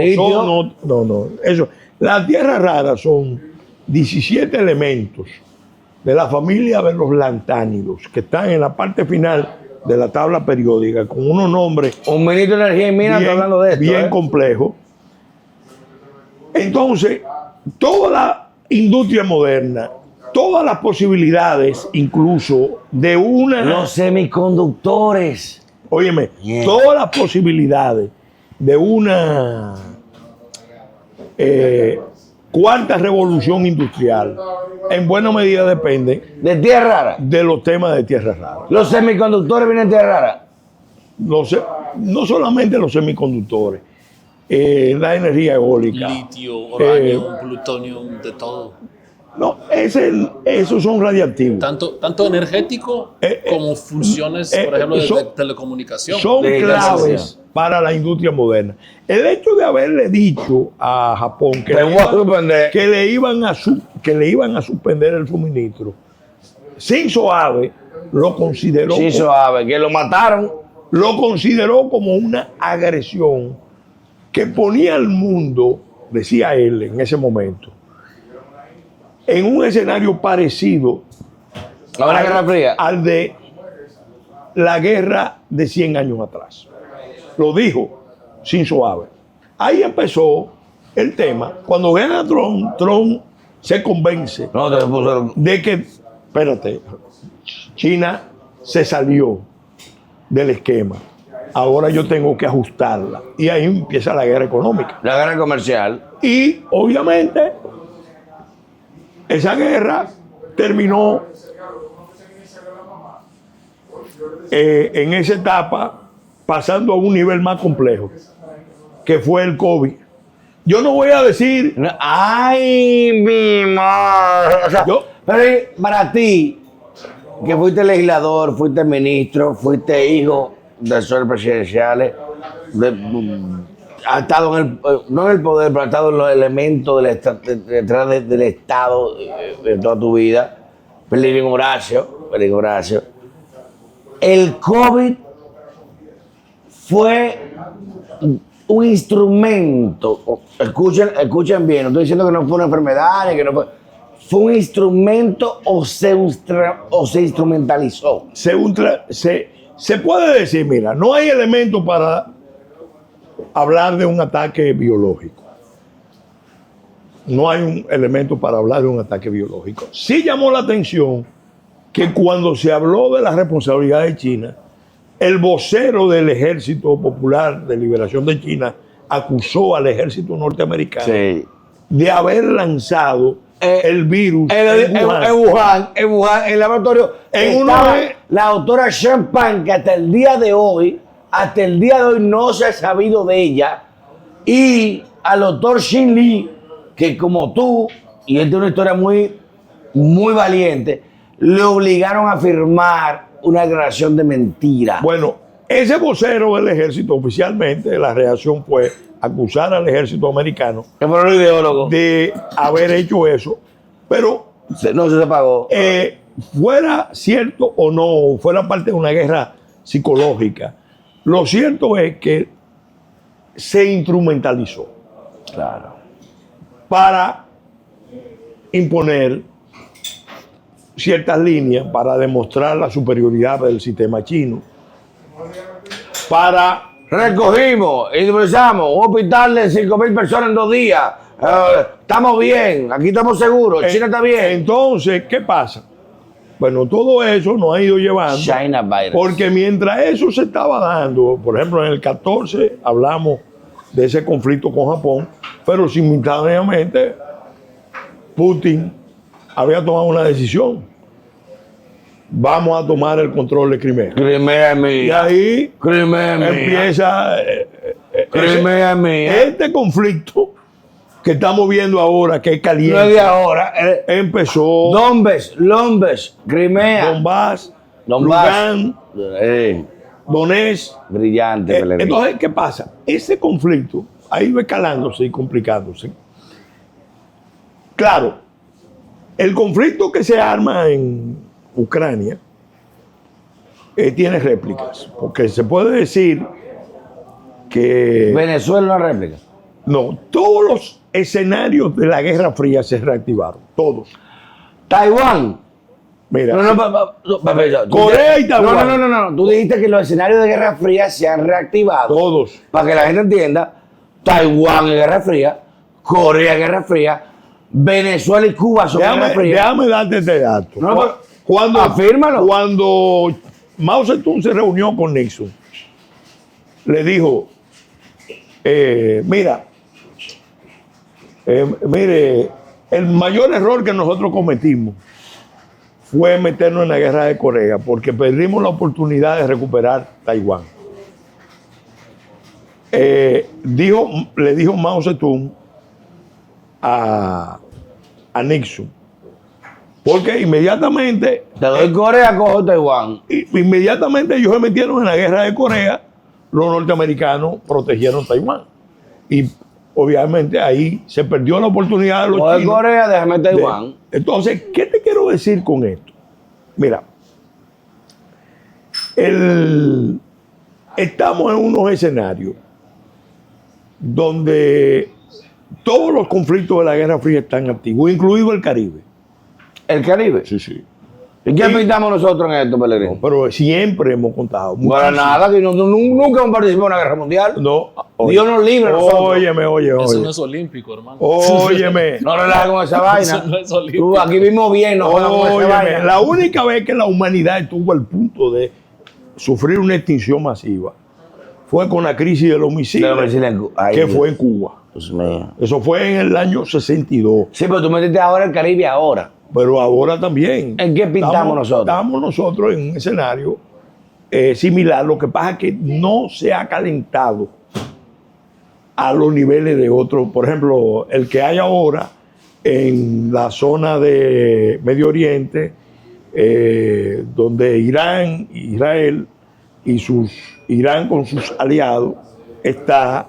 Speaker 3: Eso. Las tierras raras son 17 elementos de la familia de los lantánidos que están en la parte final de la tabla periódica con unos nombres.
Speaker 2: Un ministro de Energía y Minas está hablando de esto.
Speaker 3: Bien complejo. Entonces, toda la industria moderna, todas las posibilidades, incluso de una...
Speaker 2: Los semiconductores.
Speaker 3: Óyeme, todas las posibilidades de una cuarta revolución industrial, en buena medida depende
Speaker 2: ¿De tierra rara?
Speaker 3: de los temas de tierra rara.
Speaker 2: ¿Los semiconductores vienen de tierra rara?
Speaker 3: No solamente los semiconductores, la energía eólica.
Speaker 1: Litio, uranio, plutonio, de todo.
Speaker 3: No, esos son radiactivos.
Speaker 1: Tanto energético como funciones, por ejemplo, de telecomunicación.
Speaker 3: Son claves para la industria moderna. El hecho de haberle dicho a Japón que le iban a suspender el suministro, Shinzo Abe lo consideró.
Speaker 2: Shinzo Abe, que lo mataron.
Speaker 3: Lo consideró como una agresión que ponía al mundo, decía él en ese momento, en un escenario parecido al de la guerra de 100 años atrás. Lo dijo Shinzo Abe. Ahí empezó el tema. Cuando gana Trump se convence de que, espérate, China se salió del esquema. Ahora yo tengo que ajustarla. Y ahí empieza la guerra económica.
Speaker 2: La guerra comercial.
Speaker 3: Y obviamente esa guerra terminó en esa etapa pasando a un nivel más complejo, que fue el COVID. Yo no voy a decir...
Speaker 2: ¡Ay, mi madre! O sea, pero para ti, que fuiste legislador, fuiste ministro, fuiste hijo de sueldos presidenciales, ha estado no en el poder, pero ha estado en los elementos detrás del Estado de toda tu vida. Pelín Horacio. El COVID fue un instrumento. Escuchen bien, no estoy diciendo que no fue una enfermedad, ni que no fue un instrumento o se instrumentalizó.
Speaker 3: Se puede decir, mira, no hay elementos para hablar de un ataque biológico. No hay un elemento para hablar de un ataque biológico. Sí llamó la atención que cuando se habló de la responsabilidad de China, el vocero del Ejército Popular de Liberación de China acusó al ejército norteamericano de haber lanzado el virus
Speaker 2: en Wuhan, en el laboratorio. La doctora Champagne, que hasta el día de hoy no se ha sabido de ella, y al doctor Xin Li, que como tú, y él tiene una historia muy, muy valiente, le obligaron a firmar una declaración de mentira.
Speaker 3: Bueno, ese vocero del ejército, oficialmente, la reacción fue acusar al ejército americano de haber hecho eso, pero
Speaker 2: no se pagó.
Speaker 3: Fuera cierto o no, fuera parte de una guerra psicológica, lo cierto es que se instrumentalizó para imponer ciertas líneas, para demostrar la superioridad del sistema chino, para...
Speaker 2: Recogimos, improvisamos, un hospital de 5,000 personas en 2 días, estamos bien, aquí estamos seguros, China está bien.
Speaker 3: Entonces, ¿qué pasa? Bueno, todo eso nos ha ido llevando,
Speaker 2: China virus.
Speaker 3: Porque mientras eso se estaba dando, por ejemplo, en el 14 hablamos de ese conflicto con Japón, pero simultáneamente Putin había tomado una decisión. Vamos a tomar el control de Crimea.
Speaker 2: Crimea mía.
Speaker 3: Y ahí empieza este conflicto que estamos viendo ahora, que es caliente.
Speaker 2: No es de ahora.
Speaker 3: Empezó
Speaker 2: Donbass, Crimea.
Speaker 3: Lugansk, Donetsk.
Speaker 2: Brillante.
Speaker 3: Entonces, ¿qué pasa? Ese conflicto ahí va escalándose y complicándose. Claro, el conflicto que se arma en Ucrania tiene réplicas, porque se puede decir que...
Speaker 2: Venezuela una réplica.
Speaker 3: No, todos los escenarios de la Guerra Fría se reactivaron, todos.
Speaker 2: Taiwán.
Speaker 3: Mira,
Speaker 2: Corea y Taiwán. No. Tú dijiste que los escenarios de Guerra Fría se han reactivado.
Speaker 3: Todos.
Speaker 2: Para que la gente entienda, Taiwán en Guerra Fría, Corea, Guerra Fría. Venezuela y Cuba son Guerra Fría.
Speaker 3: Déjame darte este dato.
Speaker 2: No,
Speaker 3: afírmalo. Cuando Mao Zedong se reunió con Nixon, le dijo, mire, el mayor error que nosotros cometimos fue meternos en la guerra de Corea, porque perdimos la oportunidad de recuperar Taiwán. Le dijo Mao Zedong a Nixon, porque inmediatamente
Speaker 2: te doy Corea, cojo Taiwán.
Speaker 3: Inmediatamente ellos se metieron en la guerra de Corea, los norteamericanos protegieron Taiwán. Y obviamente ahí se perdió la oportunidad de los
Speaker 2: coge
Speaker 3: chinos.
Speaker 2: Corea, déjame Taiwán.
Speaker 3: Entonces, ¿qué te quiero decir con esto? Mira, estamos en unos escenarios donde todos los conflictos de la Guerra Fría están activos, incluido el Caribe.
Speaker 2: ¿El Caribe?
Speaker 3: Sí, sí.
Speaker 2: ¿Y qué pintamos nosotros en esto, Pellegrini?
Speaker 3: No, pero siempre hemos contado.
Speaker 2: Para nada, que nunca hemos participado en una guerra mundial.
Speaker 3: No.
Speaker 2: Dios nos libre a nosotros.
Speaker 3: Óyeme.
Speaker 1: Eso no es olímpico, hermano.
Speaker 3: Óyeme.
Speaker 2: No relajes con esa vaina.
Speaker 1: Eso no es olímpico.
Speaker 2: Tú, aquí vimos bien, no jodas con esa vaina.
Speaker 3: La única vez que la humanidad estuvo al punto de sufrir una extinción masiva fue con la crisis de los misiles, que fue en Cuba.
Speaker 2: Dios mío.
Speaker 3: Eso fue en el año 62.
Speaker 2: Sí, pero tú metiste ahora el Caribe ahora.
Speaker 3: Pero ahora también.
Speaker 2: ¿En qué pintamos nosotros?
Speaker 3: Estamos nosotros en un escenario similar. Lo que pasa es que no se ha calentado a los niveles de otros. Por ejemplo, el que hay ahora en la zona de Medio Oriente, donde Israel y Irán con sus aliados está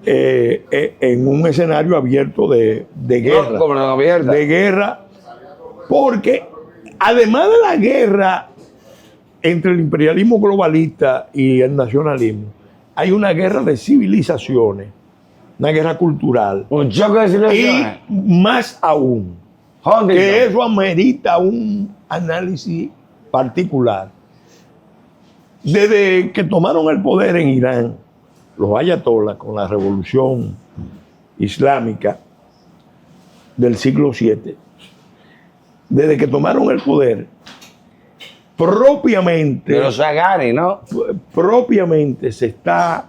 Speaker 3: en un escenario abierto de guerra.
Speaker 2: No, como no abierta.
Speaker 3: De guerra. Porque además de la guerra entre el imperialismo globalista y el nacionalismo, hay una guerra de civilizaciones, una guerra cultural.
Speaker 2: Un choque de civilizaciones.
Speaker 3: Y más aún, que eso amerita un análisis particular. Desde que tomaron el poder en Irán, los ayatolás con la revolución islámica del siglo VII, desde que tomaron el poder, propiamente,
Speaker 2: de los Sagani, ¿no?
Speaker 3: Propiamente se está,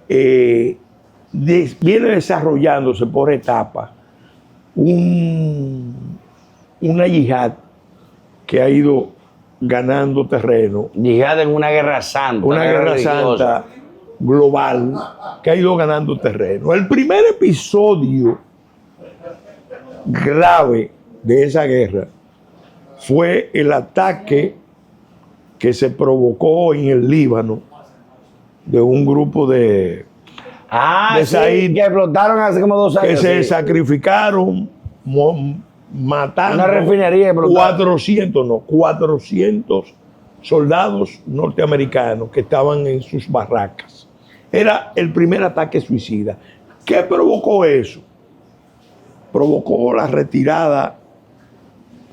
Speaker 3: viene desarrollándose por etapas una yihad que ha ido ganando terreno.
Speaker 2: Yihad en una guerra santa.
Speaker 3: Una guerra santa global que ha ido ganando terreno. El primer episodio grave de esa guerra fue el ataque que se provocó en el Líbano de un grupo de
Speaker 2: sí, que explotaron hace como 2 años.
Speaker 3: Que se sacrificaron matando
Speaker 2: una refinería
Speaker 3: 400 soldados norteamericanos que estaban en sus barracas. Era el primer ataque suicida. ¿Qué provocó eso? Provocó la retirada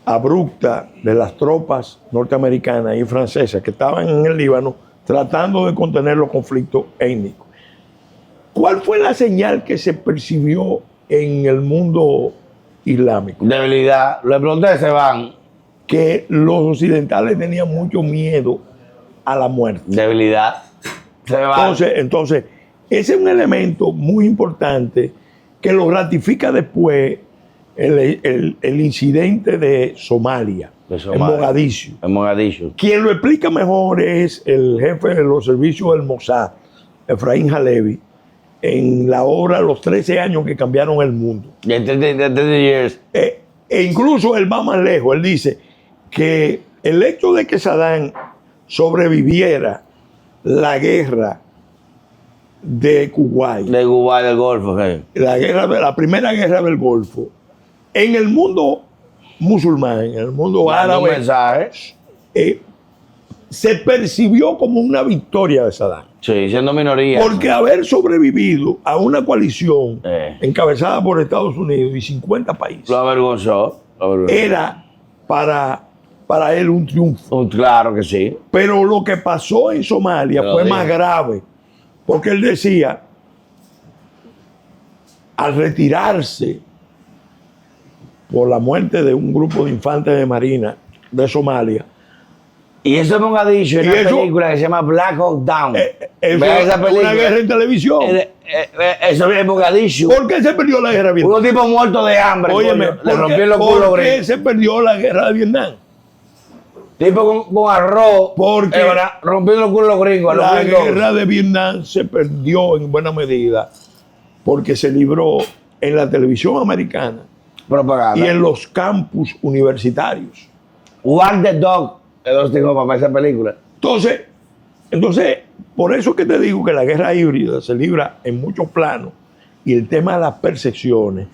Speaker 3: abrupta de las tropas norteamericanas y francesas que estaban en el Líbano tratando de contener los conflictos étnicos. ¿Cuál fue la señal que se percibió en el mundo islámico?
Speaker 2: Debilidad. Los explotantes se van.
Speaker 3: Que los occidentales tenían mucho miedo a la muerte.
Speaker 2: Debilidad. Se van.
Speaker 3: Entonces, ese es un elemento muy importante que lo ratifica después el incidente de Somalia, en Mogadiscio.
Speaker 2: En Mogadiscio.
Speaker 3: Quien lo explica mejor es el jefe de los servicios del Mossad, Efraín Halevi, en la obra Los 13 años que cambiaron el mundo. E incluso él va más lejos, él dice que el hecho de que Saddam sobreviviera la guerra de Kuwait,
Speaker 2: del Golfo, sí.
Speaker 3: la primera guerra del Golfo, en el mundo musulmán, en el mundo árabe, se percibió como una victoria de Saddam.
Speaker 2: Sí, siendo minoría.
Speaker 3: Porque haber sobrevivido a una coalición encabezada por Estados Unidos y 50 países
Speaker 2: lo avergonzó.
Speaker 3: Era para él un triunfo.
Speaker 2: Claro que sí.
Speaker 3: Pero lo que pasó en Somalia fue más grave, porque él decía, al retirarse por la muerte de un grupo de infantes de marina de Somalia.
Speaker 2: Y eso es Mogadishu en una película que se llama Black Hawk Down.
Speaker 3: Esa película, una guerra en televisión.
Speaker 2: Eso es Mogadishu.
Speaker 3: ¿Por qué se perdió la guerra de Vietnam?
Speaker 2: Unos tipos muertos de hambre.
Speaker 3: Óyeme,
Speaker 2: le rompieron los culos.
Speaker 3: ¿Por qué se perdió la guerra de Vietnam?
Speaker 2: Tipo con arroz.
Speaker 3: Porque
Speaker 2: rompiendo los culos los gringos.
Speaker 3: La guerra de Vietnam se perdió en buena medida porque se libró en la televisión americana
Speaker 2: propaganda
Speaker 3: y en los campus universitarios.
Speaker 2: Walk the Dog. Los tengo para esa película.
Speaker 3: Entonces, por eso que te digo que la guerra híbrida se libra en muchos planos y el tema de las percepciones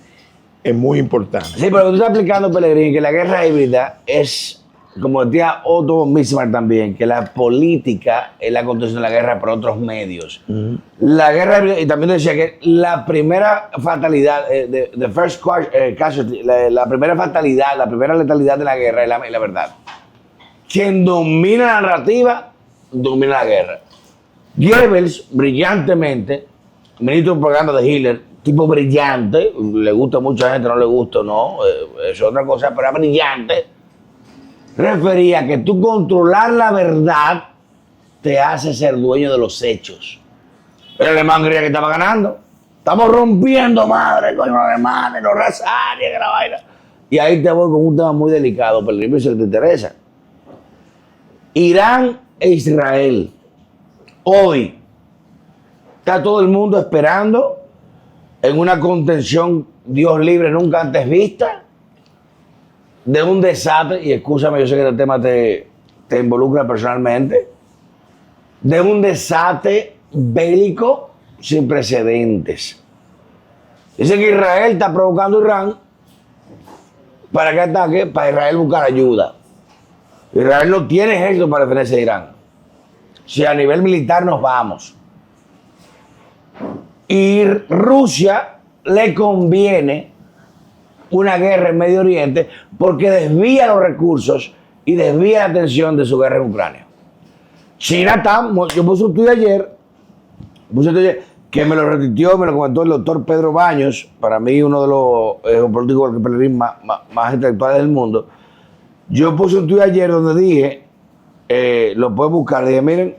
Speaker 3: es muy importante.
Speaker 2: Sí, pero tú estás explicando, Pellegrini, que la guerra híbrida es, como decía Otto von Bismarck también, que la política es la construcción de la guerra por otros medios. La guerra híbrida, y también decía que la primera fatalidad, la primera fatalidad, la primera letalidad de la guerra es la verdad. Quien domina la narrativa, domina la guerra. Goebbels, brillantemente, ministro de propaganda de Hitler, tipo brillante, le gusta a mucha gente, no le gusta, no, es otra cosa, pero era brillante, refería que tú controlar la verdad te hace ser dueño de los hechos. El alemán creía que estaba ganando. Estamos rompiendo madre con los alemanes, los razarios, la vaina. Y ahí te voy con un tema muy delicado, pero el si te interesa. Irán e Israel. Hoy está todo el mundo esperando en una contención, Dios libre, nunca antes vista, de un desastre, y escúchame, yo sé que este tema te involucra personalmente, de un desastre bélico sin precedentes. Dicen que Israel está provocando a Irán para que ataque, para Israel buscar ayuda. Israel no tiene ejército para defenderse de Irán. Si a nivel militar nos vamos. Y Rusia le conviene una guerra en Medio Oriente porque desvía los recursos y desvía la atención de su guerra en Ucrania. China está, yo puse un tuit ayer, que me lo retuiteó, me lo comentó el doctor Pedro Baños, para mí uno de los geopolíticos más intelectuales del mundo. Yo puse un tuit ayer donde dije, lo puedes buscar, dije, miren,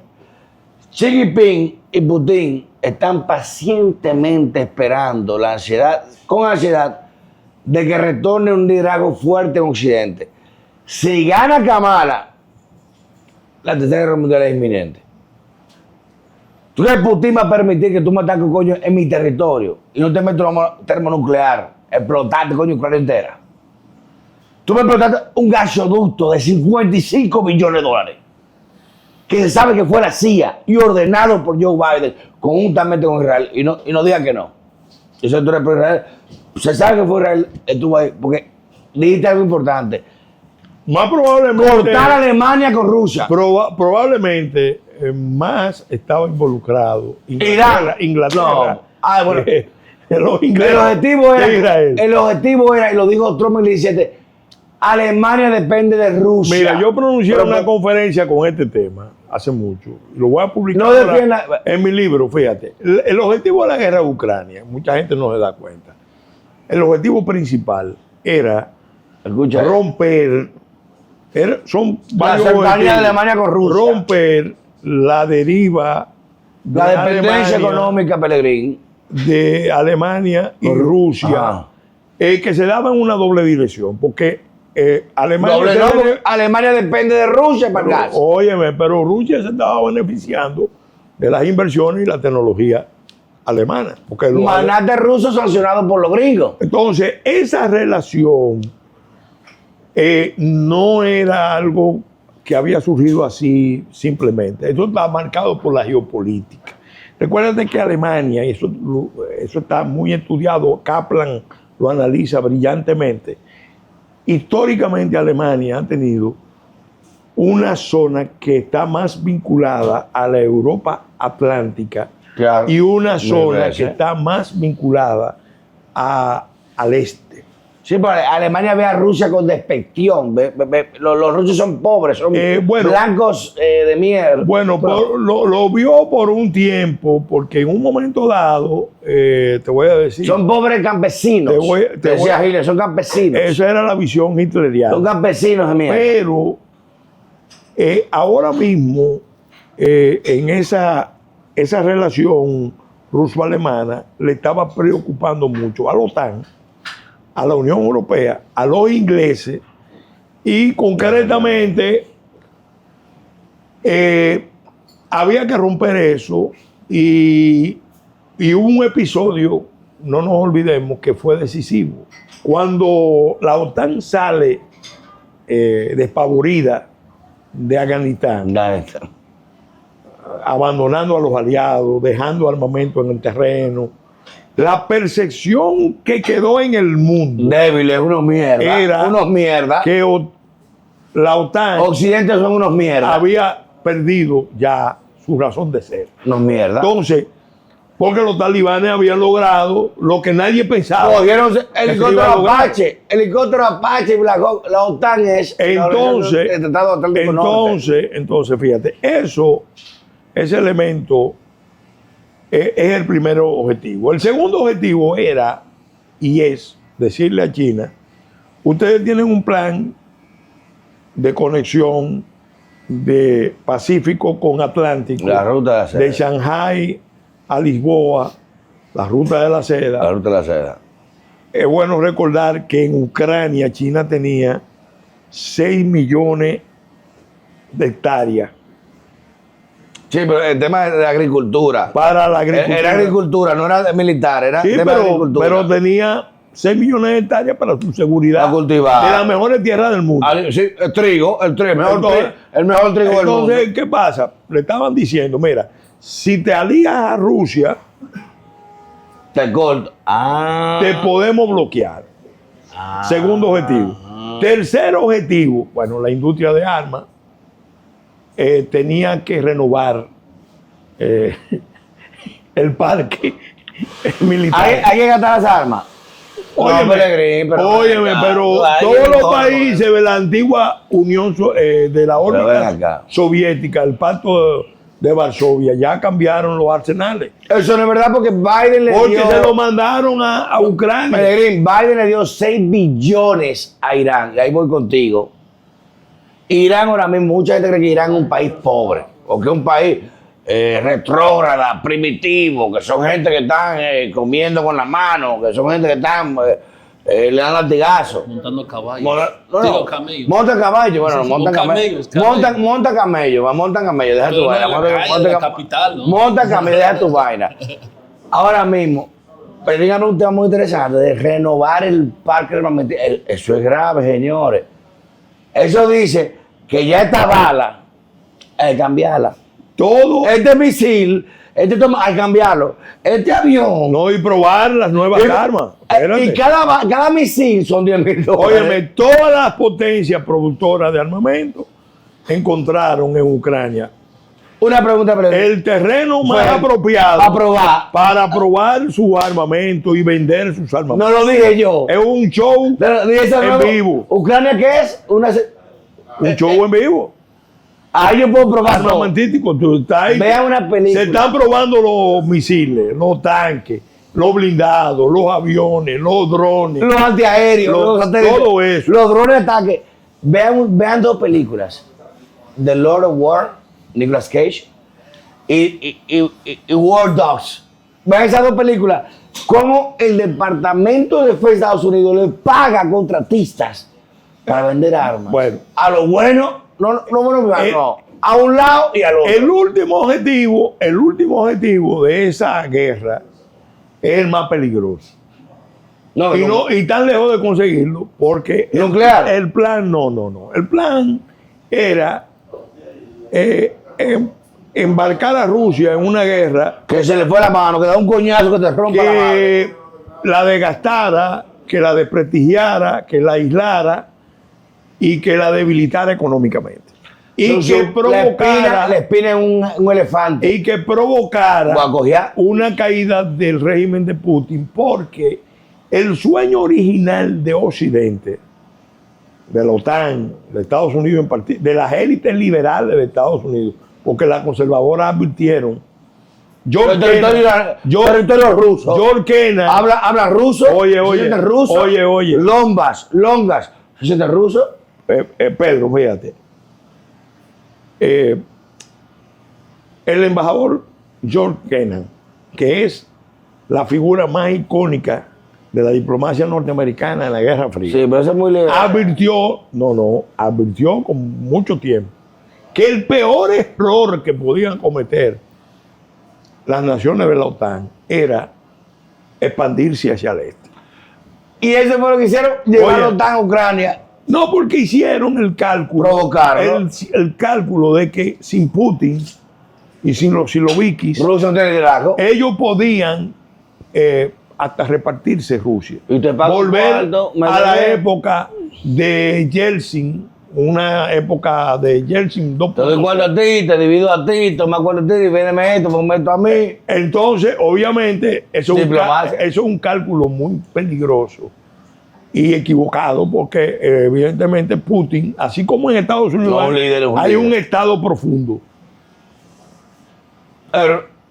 Speaker 2: Xi Jinping y Putin están pacientemente esperando con ansiedad, de que retorne un liderazgo fuerte en Occidente. Si gana Kamala, la tercera guerra mundial es inminente. ¿Tú crees que Putin va a permitir que tú me ataques, coño, en mi territorio y no te metas un termonuclear, explotarte, coño, Ucrania entera? Tú me explotaste un gasoducto de 55 millones de dólares que se sabe que fue la CIA y ordenado por Joe Biden conjuntamente con Israel, y no diga que no. Yo sé que tú eres por Israel. Se sabe que fue Israel, estuvo ahí, porque dijiste algo importante.
Speaker 3: Más probablemente
Speaker 2: cortar a Alemania con Rusia.
Speaker 3: Probablemente más estaba involucrado Inglaterra.
Speaker 2: No. Bueno.
Speaker 3: El
Speaker 2: objetivo era, y lo dijo Trump en el 17, Alemania depende de Rusia.
Speaker 3: Mira, yo pronuncié una conferencia con este tema hace mucho. Lo voy a publicar en mi libro, fíjate. El objetivo de la guerra de Ucrania, mucha gente no se da cuenta. El objetivo principal era romper, son varios
Speaker 2: objetivos, de Alemania con Rusia.
Speaker 3: Romper la deriva,
Speaker 2: la dependencia económica, Pellegrini,
Speaker 3: de Alemania y Rusia, que se daba en una doble dirección, porque
Speaker 2: Alemania depende de Rusia para el gas.
Speaker 3: Óyeme, pero Rusia se estaba beneficiando de las inversiones y la tecnología alemana.
Speaker 2: Magnate ruso sancionado por los gringos.
Speaker 3: Entonces, esa relación no era algo que había surgido así simplemente. Esto está marcado por la geopolítica. Recuérdate que Alemania, y eso está muy estudiado, Kaplan lo analiza brillantemente, históricamente Alemania ha tenido una zona que está más vinculada a la Europa Atlántica, y una zona que está más vinculada al este.
Speaker 2: Sí, pero Alemania ve a Rusia con despección. Los rusos son pobres, son blancos de mierda.
Speaker 3: Bueno, lo vio por un tiempo, porque en un momento dado, te voy a decir...
Speaker 2: Son pobres campesinos. Decía Hitler, son campesinos.
Speaker 3: Esa era la visión hitleriana.
Speaker 2: Son campesinos de mierda.
Speaker 3: Pero ahora mismo, en esa relación ruso-alemana, le estaba preocupando mucho a la OTAN, a la Unión Europea, a los ingleses, y concretamente había que romper eso, y hubo un episodio, no nos olvidemos, que fue decisivo. Cuando la OTAN sale despavorida de Afganistán, abandonando a los aliados, dejando armamento en el terreno, la percepción que quedó en el mundo
Speaker 2: débiles, unos mierda,
Speaker 3: era
Speaker 2: unos mierda,
Speaker 3: que la OTAN
Speaker 2: Occidente son unos mierda,
Speaker 3: había perdido ya su razón de ser.
Speaker 2: Unos mierda.
Speaker 3: Entonces, porque los talibanes habían logrado lo que nadie pensaba.
Speaker 2: Cogieron helicóptero Apache, la OTAN es
Speaker 3: entonces, fíjate, ese elemento es el primer objetivo. El segundo objetivo era, y es, decirle a China, ustedes tienen un plan de conexión de Pacífico con Atlántico,
Speaker 2: la ruta de la seda,
Speaker 3: de Shanghái a Lisboa, la ruta de la seda.
Speaker 2: La ruta de la seda.
Speaker 3: Es bueno recordar que en Ucrania China tenía 6 millones de hectáreas.
Speaker 2: Sí, pero el tema de la agricultura.
Speaker 3: Para la agricultura.
Speaker 2: Era agricultura, no era militar, era tema de agricultura.
Speaker 3: Pero tenía 6 millones de hectáreas para su seguridad.
Speaker 2: A cultivar.
Speaker 3: De las mejores tierras del mundo.
Speaker 2: Sí, el trigo, el mejor trigo del mundo.
Speaker 3: Entonces, ¿qué pasa? Le estaban diciendo, mira, si te alías a Rusia,
Speaker 2: te corto.
Speaker 3: Te podemos bloquear. Segundo objetivo. Tercer objetivo, bueno, la industria de armas tenía que renovar el parque militar.
Speaker 2: Hay que gastar las armas.
Speaker 3: Óyeme, pero todos los países de la antigua Unión, de la órbita soviética, el pacto de Varsovia, ya cambiaron los arsenales.
Speaker 2: Eso no es verdad, porque Biden le dio...
Speaker 3: Porque se lo mandaron a Ucrania.
Speaker 2: Biden le dio 6 billones a Irán, y ahí voy contigo. Irán ahora mismo, mucha gente cree que Irán es un país pobre, o que es un país retrógrada, primitivo, que son gente que están comiendo con las manos, que son gente que están, le dan latigazos.
Speaker 1: Montando caballos.
Speaker 2: Camellos. Montan caballos, bueno, montan camellos. Montan camellos, deja tu vaina. Montan camellos, deja tu vaina. Ahora mismo, pero díganme un tema muy interesante, de renovar el parque armamentístico. Eso es grave, señores. Eso dice que ya esta bala hay que cambiarla.
Speaker 3: Todo.
Speaker 2: Este misil, hay que cambiarlo. Este avión.
Speaker 3: No, y probar las nuevas armas.
Speaker 2: Y cada misil son $10,000.
Speaker 3: Óyeme, todas las potencias productoras de armamento encontraron en Ucrania
Speaker 2: una pregunta,
Speaker 3: el terreno más apropiado para probar su armamento y vender sus armamentos.
Speaker 2: No lo dije yo.
Speaker 3: Es un show en vivo.
Speaker 2: ¿Ucrania qué es?
Speaker 3: Un show en vivo.
Speaker 2: Ahí yo puedo probar
Speaker 3: armamentístico.
Speaker 2: Vean una película.
Speaker 3: Se están probando los misiles, los tanques, los blindados, los aviones, los drones,
Speaker 2: los antiaéreos,
Speaker 3: todo eso.
Speaker 2: Los drones de ataque. Vean 2 películas: The Lord of War, Nicolas Cage, y War Dogs. Vean esas 2 películas. Cómo el Departamento de Defensa de Estados Unidos le paga a contratistas para vender armas.
Speaker 3: Bueno,
Speaker 2: a lo bueno, no, a un lado y al otro.
Speaker 3: El último objetivo de esa guerra es el más peligroso. Y tan lejos de conseguirlo, porque
Speaker 2: nuclear.
Speaker 3: El plan, no. El plan era embarcar a Rusia en una guerra
Speaker 2: que se le fue la mano, que da un coñazo que te rompa la mano.
Speaker 3: Que la desgastara, que la desprestigiara, que la aislara y que la debilitara económicamente. Y que provocara...
Speaker 2: Le espina un elefante.
Speaker 3: Y que provocara una caída del régimen de Putin, porque El sueño original de Occidente, de la OTAN, de Estados Unidos en particular, de las élites liberales de Estados Unidos, porque las conservadoras advirtieron.
Speaker 2: Territorio ruso.
Speaker 3: George Kennan.
Speaker 2: Habla ruso.
Speaker 3: Oye.
Speaker 2: Ruso.
Speaker 3: Oye.
Speaker 2: Longas. ¿Se siente ruso?
Speaker 3: Pedro, fíjate. El embajador George Kennan, que es la figura más icónica de la diplomacia norteamericana en la Guerra Fría.
Speaker 2: Sí, pero eso es muy legal.
Speaker 3: Advirtió con mucho tiempo que el peor error que podían cometer las naciones de la OTAN era expandirse hacia el este.
Speaker 2: Y eso fue lo que hicieron, llevar la OTAN a Ucrania.
Speaker 3: No, porque hicieron el cálculo.
Speaker 2: Provocaron.
Speaker 3: El cálculo de que sin Putin y sin los silovikis,
Speaker 2: Rusia no tiene liderazgo.
Speaker 3: ellos podían hasta repartirse Rusia.
Speaker 2: Y te pago
Speaker 3: volver
Speaker 2: cuarto,
Speaker 3: a la época de Yeltsin, una época de Yeltsin 2.0.
Speaker 2: Te doy cuarto a ti, te divido a ti, toma cuarto a ti, divídeme esto, ponme esto a mí.
Speaker 3: Entonces, obviamente, eso es un cálculo muy peligroso y equivocado, porque evidentemente Putin, así como en Estados Unidos hay un estado profundo.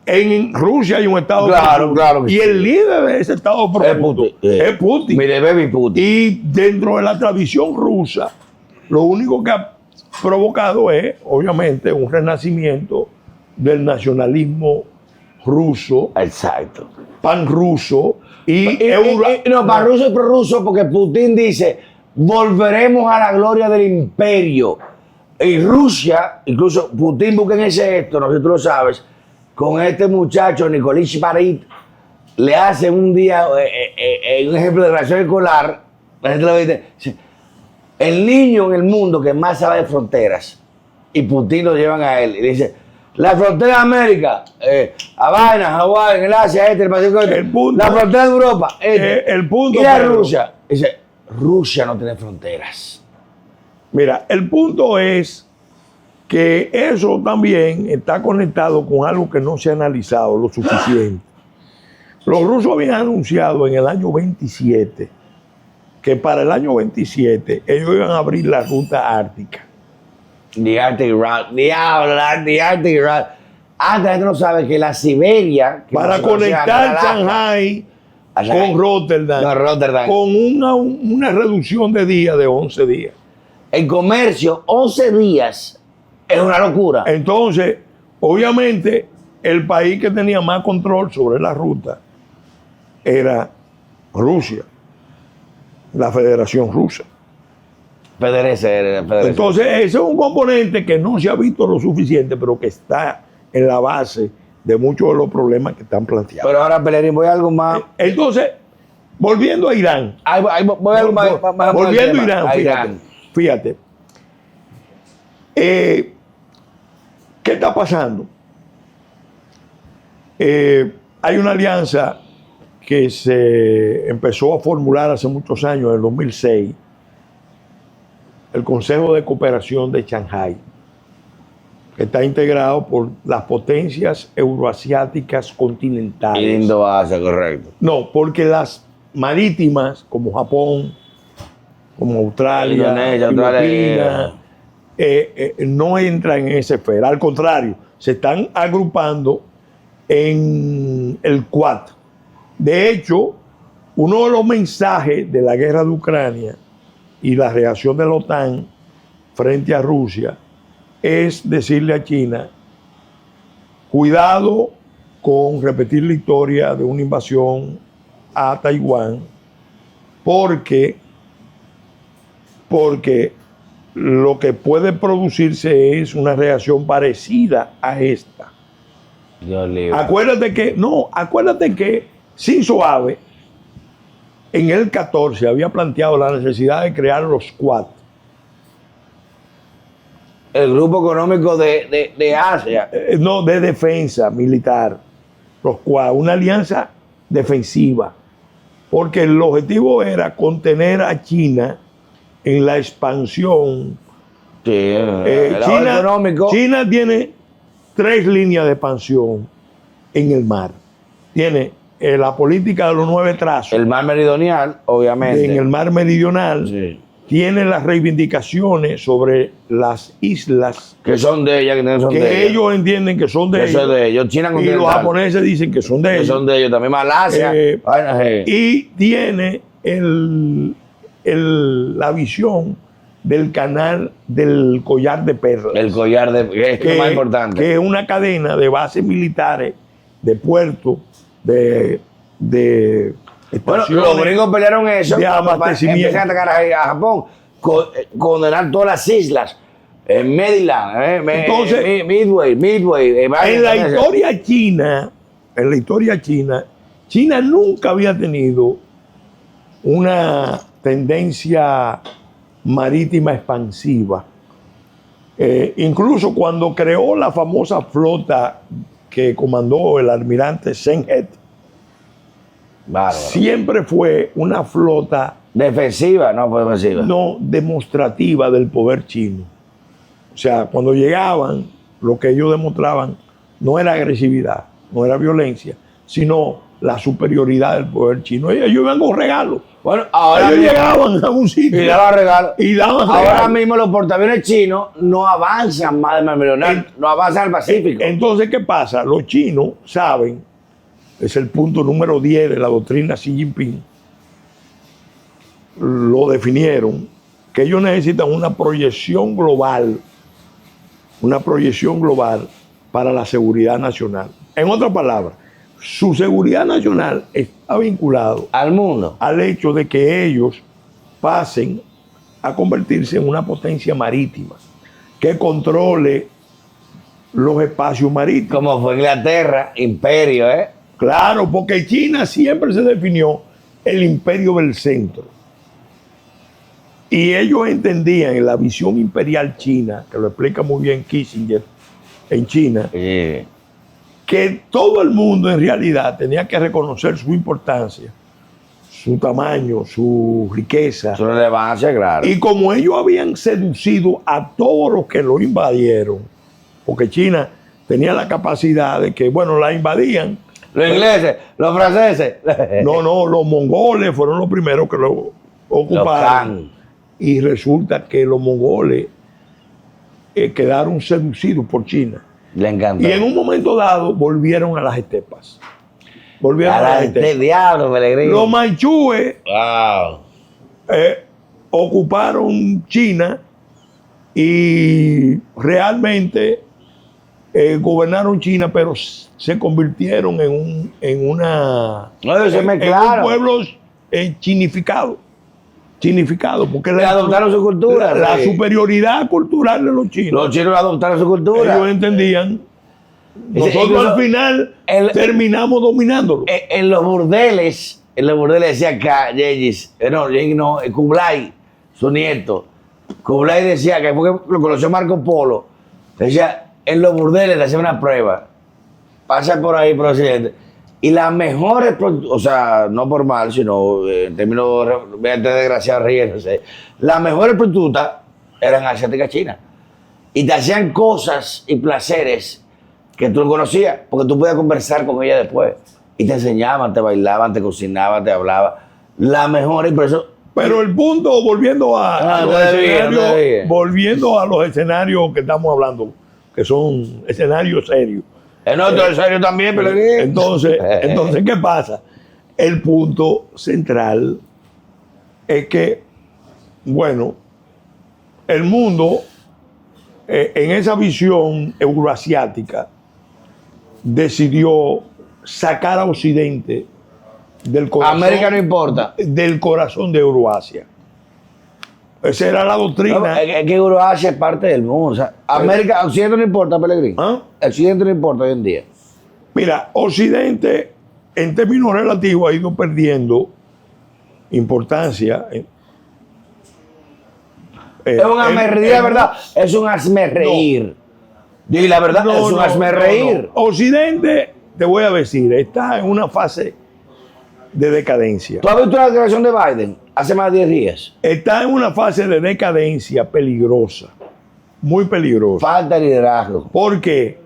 Speaker 3: En Rusia hay un estado profundo.
Speaker 2: Claro que
Speaker 3: y el líder de ese estado profundo es Putin.
Speaker 2: Mire, baby Putin.
Speaker 3: Y dentro de la tradición rusa, lo único que ha provocado es, obviamente, un renacimiento del nacionalismo ruso.
Speaker 2: Exacto.
Speaker 3: Panruso
Speaker 2: No, panruso y prorruso, porque Putin dice, volveremos a la gloria del imperio. Y Rusia, incluso Putin busca en ese esto, no sé si tú lo sabes, con este muchacho, Nicolás Parit, le hacen un día un ejemplo de relación escolar. La gente lo dice, el niño en el mundo que más sabe de fronteras, y Putin lo llevan a él, y dice, la frontera de América, Habana, Hawái, en el Asia, el Pacífico, la frontera de Europa,
Speaker 3: el punto,
Speaker 2: y la Rusia. Dice, Rusia no tiene fronteras.
Speaker 3: Mira, el punto es que eso también está conectado con algo que no se ha analizado lo suficiente. Los rusos habían anunciado en el año 27 que para el año 27 ellos iban a abrir la ruta ártica.
Speaker 2: The Arctic Route. Diablo, the Arctic Route. Antes la gente no sabe que la Siberia... Que
Speaker 3: para conectar Shanghái con Rotterdam. Con una reducción de días de 11 días.
Speaker 2: El comercio, 11 días, es una locura.
Speaker 3: Entonces, obviamente, el país que tenía más control sobre la ruta era Rusia, la Federación Rusa. Entonces, ese es un componente que no se ha visto lo suficiente, pero que está en la base de muchos de los problemas que están planteados.
Speaker 2: Pero ahora, Pelerín, voy a algo más.
Speaker 3: Entonces, volviendo a Irán.
Speaker 2: Voy a algo más
Speaker 3: volviendo a Irán, fíjate. ¿Qué está pasando? Hay una alianza que se empezó a formular hace muchos años, en el 2006, el Consejo de Cooperación de Shanghái, que está integrado por las potencias euroasiáticas continentales.
Speaker 2: Y Indoasia, correcto.
Speaker 3: No, porque las marítimas, como Japón, como Australia, Filipinas, no entran en esa esfera. Al contrario, se están agrupando en el Quad. De hecho, uno de los mensajes de la guerra de Ucrania y la reacción de la OTAN frente a Rusia es decirle a China, cuidado con repetir la historia de una invasión a Taiwán, porque lo que puede producirse es una reacción parecida a esta. Acuérdate que Shinzo Abe en el 14 había planteado la necesidad de crear los Quad.
Speaker 2: El grupo económico de Asia.
Speaker 3: No, de defensa militar. Los Quad, una alianza defensiva. Porque el objetivo era contener a China en la expansión.
Speaker 2: Sí,
Speaker 3: China tiene 3 líneas de expansión en el mar. Tiene la política de los 9 trazos.
Speaker 2: El mar meridional, obviamente.
Speaker 3: En el mar meridional
Speaker 2: Sí.
Speaker 3: tiene las reivindicaciones sobre las islas
Speaker 2: Que son de ella, que no son de ella.
Speaker 3: ellos entienden que son de
Speaker 2: Que
Speaker 3: ellos.
Speaker 2: son de ellos. China
Speaker 3: Y los
Speaker 2: continental,
Speaker 3: japoneses dicen que son de
Speaker 2: que
Speaker 3: ellos.
Speaker 2: son de ellos. También Malasia. Vaina,
Speaker 3: Y tiene la visión del canal del collar de perlas.
Speaker 2: el collar de... que es lo más importante.
Speaker 3: Que es una cadena de bases militares, de puertos, de
Speaker 2: Bueno,
Speaker 3: estaciones
Speaker 2: los gringos pelearon eso.
Speaker 3: de
Speaker 2: cuando
Speaker 3: abastecimiento.
Speaker 2: empezaron a atacar a Japón. Condenar todas las islas. Maryland,
Speaker 3: Entonces,
Speaker 2: Midway.
Speaker 3: En la historia china, China nunca había tenido una tendencia marítima expansiva. Incluso cuando creó la famosa flota que comandó el almirante Zheng He,
Speaker 2: Bárbaro.
Speaker 3: siempre fue una flota
Speaker 2: Defensiva, no fue defensiva.
Speaker 3: no demostrativa del poder chino. O sea, cuando llegaban, lo que ellos demostraban no era agresividad, no era violencia, sino la superioridad del poder chino. Ellos iban con regalos.
Speaker 2: Bueno, ahora
Speaker 3: Ellos
Speaker 2: mismo,
Speaker 3: llegaban a un sitio
Speaker 2: y daban regalos.
Speaker 3: y daban
Speaker 2: Ahora
Speaker 3: regalos.
Speaker 2: mismo los portaaviones chinos no avanzan más del mar meridional, no avanzan al Pacífico.
Speaker 3: Entonces, ¿qué pasa? Los chinos saben, es el punto número 10 de la doctrina Xi Jinping, lo definieron, que ellos necesitan una proyección global para la seguridad nacional. En otras palabras, su seguridad nacional está vinculado
Speaker 2: Al mundo.
Speaker 3: al hecho de que ellos pasen a convertirse en una potencia marítima que controle los espacios marítimos.
Speaker 2: Como fue Inglaterra, imperio,
Speaker 3: Claro, porque China siempre se definió el imperio del centro. Y ellos entendían en la visión imperial china, que lo explica muy bien Kissinger en China,
Speaker 2: Sí.
Speaker 3: que todo el mundo en realidad tenía que reconocer su importancia, su tamaño, su riqueza.
Speaker 2: Su relevancia, claro.
Speaker 3: Y como ellos habían seducido a todos los que lo invadieron, porque China tenía la capacidad de que, bueno, la invadían.
Speaker 2: Los ingleses, los franceses.
Speaker 3: No, los mongoles fueron los primeros que lo ocuparon.
Speaker 2: Los
Speaker 3: Y resulta que los mongoles quedaron seducidos por China.
Speaker 2: Le encantó.
Speaker 3: Y en un momento dado volvieron a las estepas. Volvieron a las estepas.
Speaker 2: diablo, Pellegrini.
Speaker 3: Los manchúes
Speaker 2: Wow.
Speaker 3: ocuparon China y realmente gobernaron China, pero se convirtieron en un pueblo chinificado, porque
Speaker 2: Le adoptaron su cultura.
Speaker 3: la
Speaker 2: sí.
Speaker 3: superioridad cultural de los chinos.
Speaker 2: Los chinos adoptaron su cultura.
Speaker 3: Ellos entendían. Nosotros
Speaker 2: Incluso
Speaker 3: al final terminamos dominándolo.
Speaker 2: En los burdeles decía acá, Kublai, su nieto. Kublai decía que fue que lo conoció Marco Polo. Decía, en los burdeles le hacía una prueba. Pasa por ahí, por accidente. Y las mejores, o sea, no por mal, sino en términos, vean este desgraciado riéndose, las mejores prostitutas eran asiáticas chinas. Y te hacían cosas y placeres que tú no conocías, porque tú podías conversar con ella después. Y te enseñaban, te bailaban, te cocinaban, te hablaban. La mejor, y por eso...
Speaker 3: Pero el punto, volviendo a los escenarios que estamos hablando, que son escenarios serios.
Speaker 2: En otro serio también, pero...
Speaker 3: Entonces, ¿qué pasa? El punto central es que, bueno, el mundo, en esa visión euroasiática, decidió sacar a Occidente del corazón.
Speaker 2: América no importa.
Speaker 3: Del corazón de Euroasia. Esa era la doctrina.
Speaker 2: No, es que Euroasia es parte del mundo. O sea, América, Occidente no importa, Pellegrini.
Speaker 3: ¿Ah?
Speaker 2: Occidente no importa hoy en día.
Speaker 3: Mira, Occidente, en términos relativos, ha ido perdiendo importancia.
Speaker 2: Es un asmerreír, la verdad. Es un asmerreír. Y la verdad, es un asmerreír.
Speaker 3: No. Occidente, te voy a decir, está en una fase de decadencia.
Speaker 2: ¿Tú has visto la declaración de Biden hace más de 10 días?
Speaker 3: Está en una fase de decadencia peligrosa, muy peligrosa.
Speaker 2: Falta de liderazgo.
Speaker 3: ¿Por qué?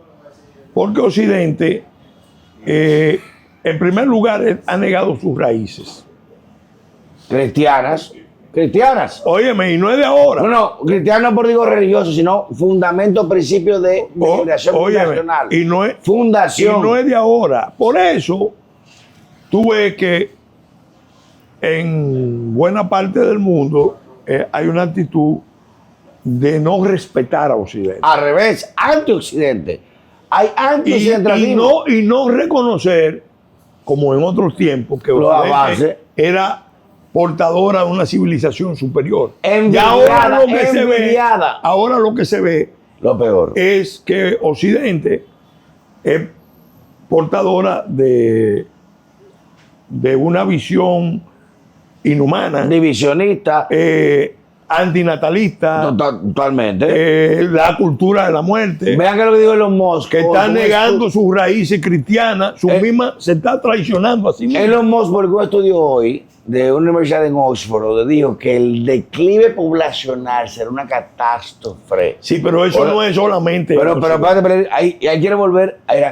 Speaker 3: Porque Occidente en primer lugar, él ha negado sus raíces.
Speaker 2: Cristianas.
Speaker 3: Óyeme, y no es de ahora.
Speaker 2: No, cristiano no por digo religioso, sino fundamento, principio de migración nacional.
Speaker 3: Y no es,
Speaker 2: fundación.
Speaker 3: Y no es de ahora. Por eso, tú ves que en buena parte del mundo hay una actitud de no respetar a Occidente.
Speaker 2: Al revés, anti-Occidente. Hay anti-occidentalismo.
Speaker 3: Y no reconocer, como en otros tiempos, que Occidente era portadora de una civilización superior. Y ahora lo que se ve,
Speaker 2: lo peor,
Speaker 3: es que Occidente es portadora de una visión inhumana,
Speaker 2: divisionista,
Speaker 3: antinatalista,
Speaker 2: totalmente,
Speaker 3: la cultura de la muerte.
Speaker 2: Vean que lo que digo Elon Musk,
Speaker 3: que está negando sus raíces cristianas, se está traicionando a sí mismo.
Speaker 2: Elon Musk, porque un estudio hoy de una universidad en Oxford, donde dijo que el declive poblacional será una catástrofe.
Speaker 3: Sí, pero eso no es solamente.
Speaker 2: Pero espérate, ahí quiero volver a ir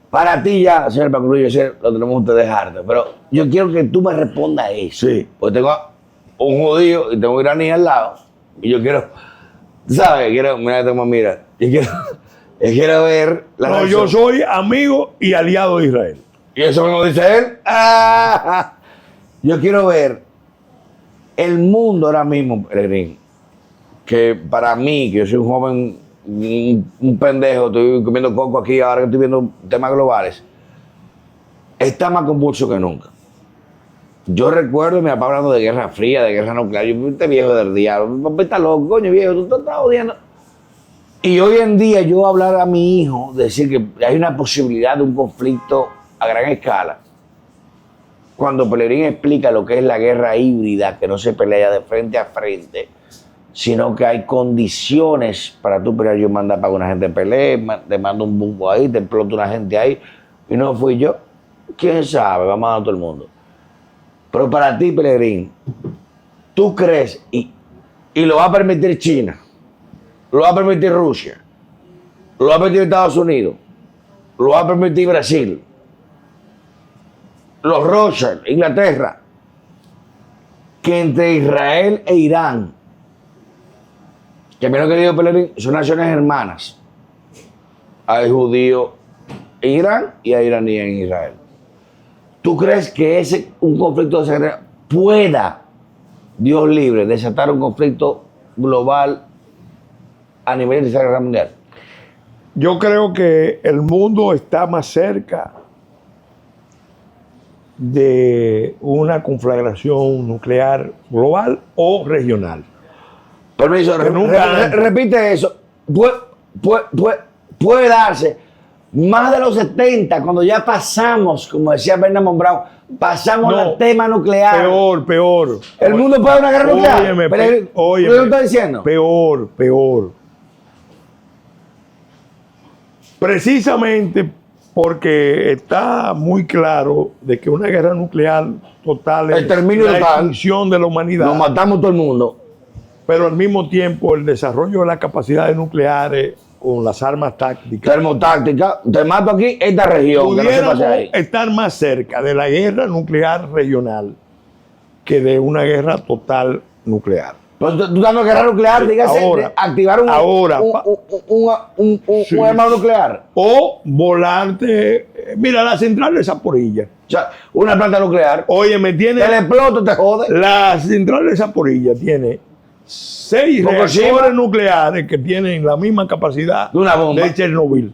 Speaker 2: para ti ya, señor Paco, yo sé, lo tenemos ustedes harto, pero yo quiero que tú me respondas eso.
Speaker 3: Sí.
Speaker 2: Porque tengo un judío y tengo un iraní al lado, y yo quiero, ¿sabes? Mira, yo quiero ver la
Speaker 3: No,
Speaker 2: reacción.
Speaker 3: yo soy amigo y aliado de Israel.
Speaker 2: ¿Y eso mismo dice él? Yo quiero ver el mundo ahora mismo, Peregrín, que para mí, que yo soy un joven, un pendejo, estoy comiendo coco aquí, ahora que estoy viendo temas globales, está más convulso que nunca. Yo recuerdo a mi papá hablando de guerra fría, de guerra nuclear. Yo, este viejo del diablo, mi papá está loco, coño viejo, tú te estás odiando. Y hoy en día yo hablar a mi hijo, decir que hay una posibilidad de un conflicto a gran escala. Cuando Pellegrín explica lo que es la guerra híbrida, que no se pelea de frente a frente, sino que hay condiciones para tú pelear. Yo mando para que una gente pelee, te mando un bumbo ahí, te explota una gente ahí, y no fui yo. ¿Quién sabe? Vamos a dar a todo el mundo. Pero para ti, Pellegrín, ¿tú crees, y lo va a permitir China, lo va a permitir Rusia, lo va a permitir Estados Unidos, lo va a permitir Brasil, los Rothschild, Inglaterra, que entre Israel e Irán, que mira lo que digo Pellegrín, son naciones hermanas, hay judíos en Irán y hay iraníes en Israel? ¿Tú crees que un conflicto de esa guerra pueda, Dios libre, desatar un conflicto global a nivel de esa guerra mundial?
Speaker 3: Yo creo que el mundo está más cerca de una conflagración nuclear global o regional.
Speaker 2: Permiso, repite eso. Puede darse. Más de los 70, cuando ya pasamos, como decía Bernard Monbrón, pasamos al tema nuclear.
Speaker 3: Peor.
Speaker 2: ¿El mundo puede dar una guerra nuclear?
Speaker 3: Óyeme,
Speaker 2: ¿Qué estás diciendo?
Speaker 3: Peor. Precisamente porque está muy claro de que una guerra nuclear total es la extinción de la humanidad.
Speaker 2: Nos matamos todo el mundo.
Speaker 3: Pero al mismo tiempo el desarrollo de las capacidades nucleares con las armas tácticas.
Speaker 2: Termotáctica, te mato aquí, esta región.
Speaker 3: Pudiéramos estar más cerca de la guerra nuclear regional que de una guerra total nuclear.
Speaker 2: Pero tú dando guerra nuclear, dígase, activar un arma nuclear.
Speaker 3: O volarte, mira, la central de Zaporilla.
Speaker 2: O sea, una planta nuclear.
Speaker 3: Oye, me tiene.
Speaker 2: Te le exploto, te jode.
Speaker 3: La central de Zaporilla tiene 6 reactores nucleares que tienen la misma capacidad
Speaker 2: de una bomba
Speaker 3: de Chernobyl.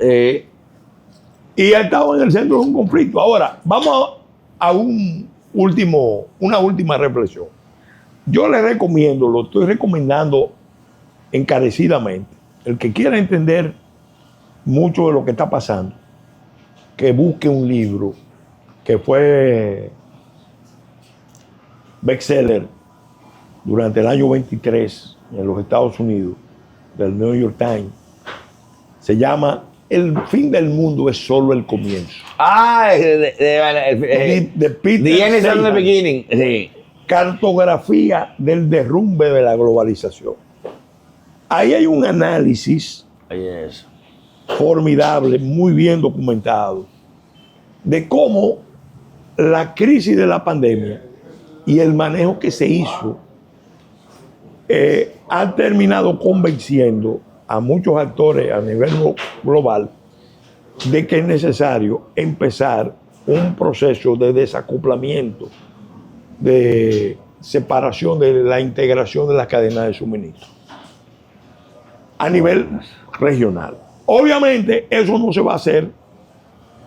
Speaker 3: Y ha estado en el centro de un conflicto. Ahora, vamos a una última reflexión. Yo le recomiendo, lo estoy recomendando encarecidamente, el que quiera entender mucho de lo que está pasando, que busque un libro que fue bestseller durante el año 23 en los Estados Unidos, del New York Times. Se llama El fin del mundo es solo el comienzo.
Speaker 2: The end is only the beginning. Sí.
Speaker 3: Cartografía del derrumbe de la globalización. Ahí hay un análisis formidable, muy bien documentado, de cómo la crisis de la pandemia y el manejo que se hizo ha terminado convenciendo a muchos actores a nivel global de que es necesario empezar un proceso de desacoplamiento, de separación de la integración de las cadenas de suministro a nivel regional. Obviamente eso no se va a hacer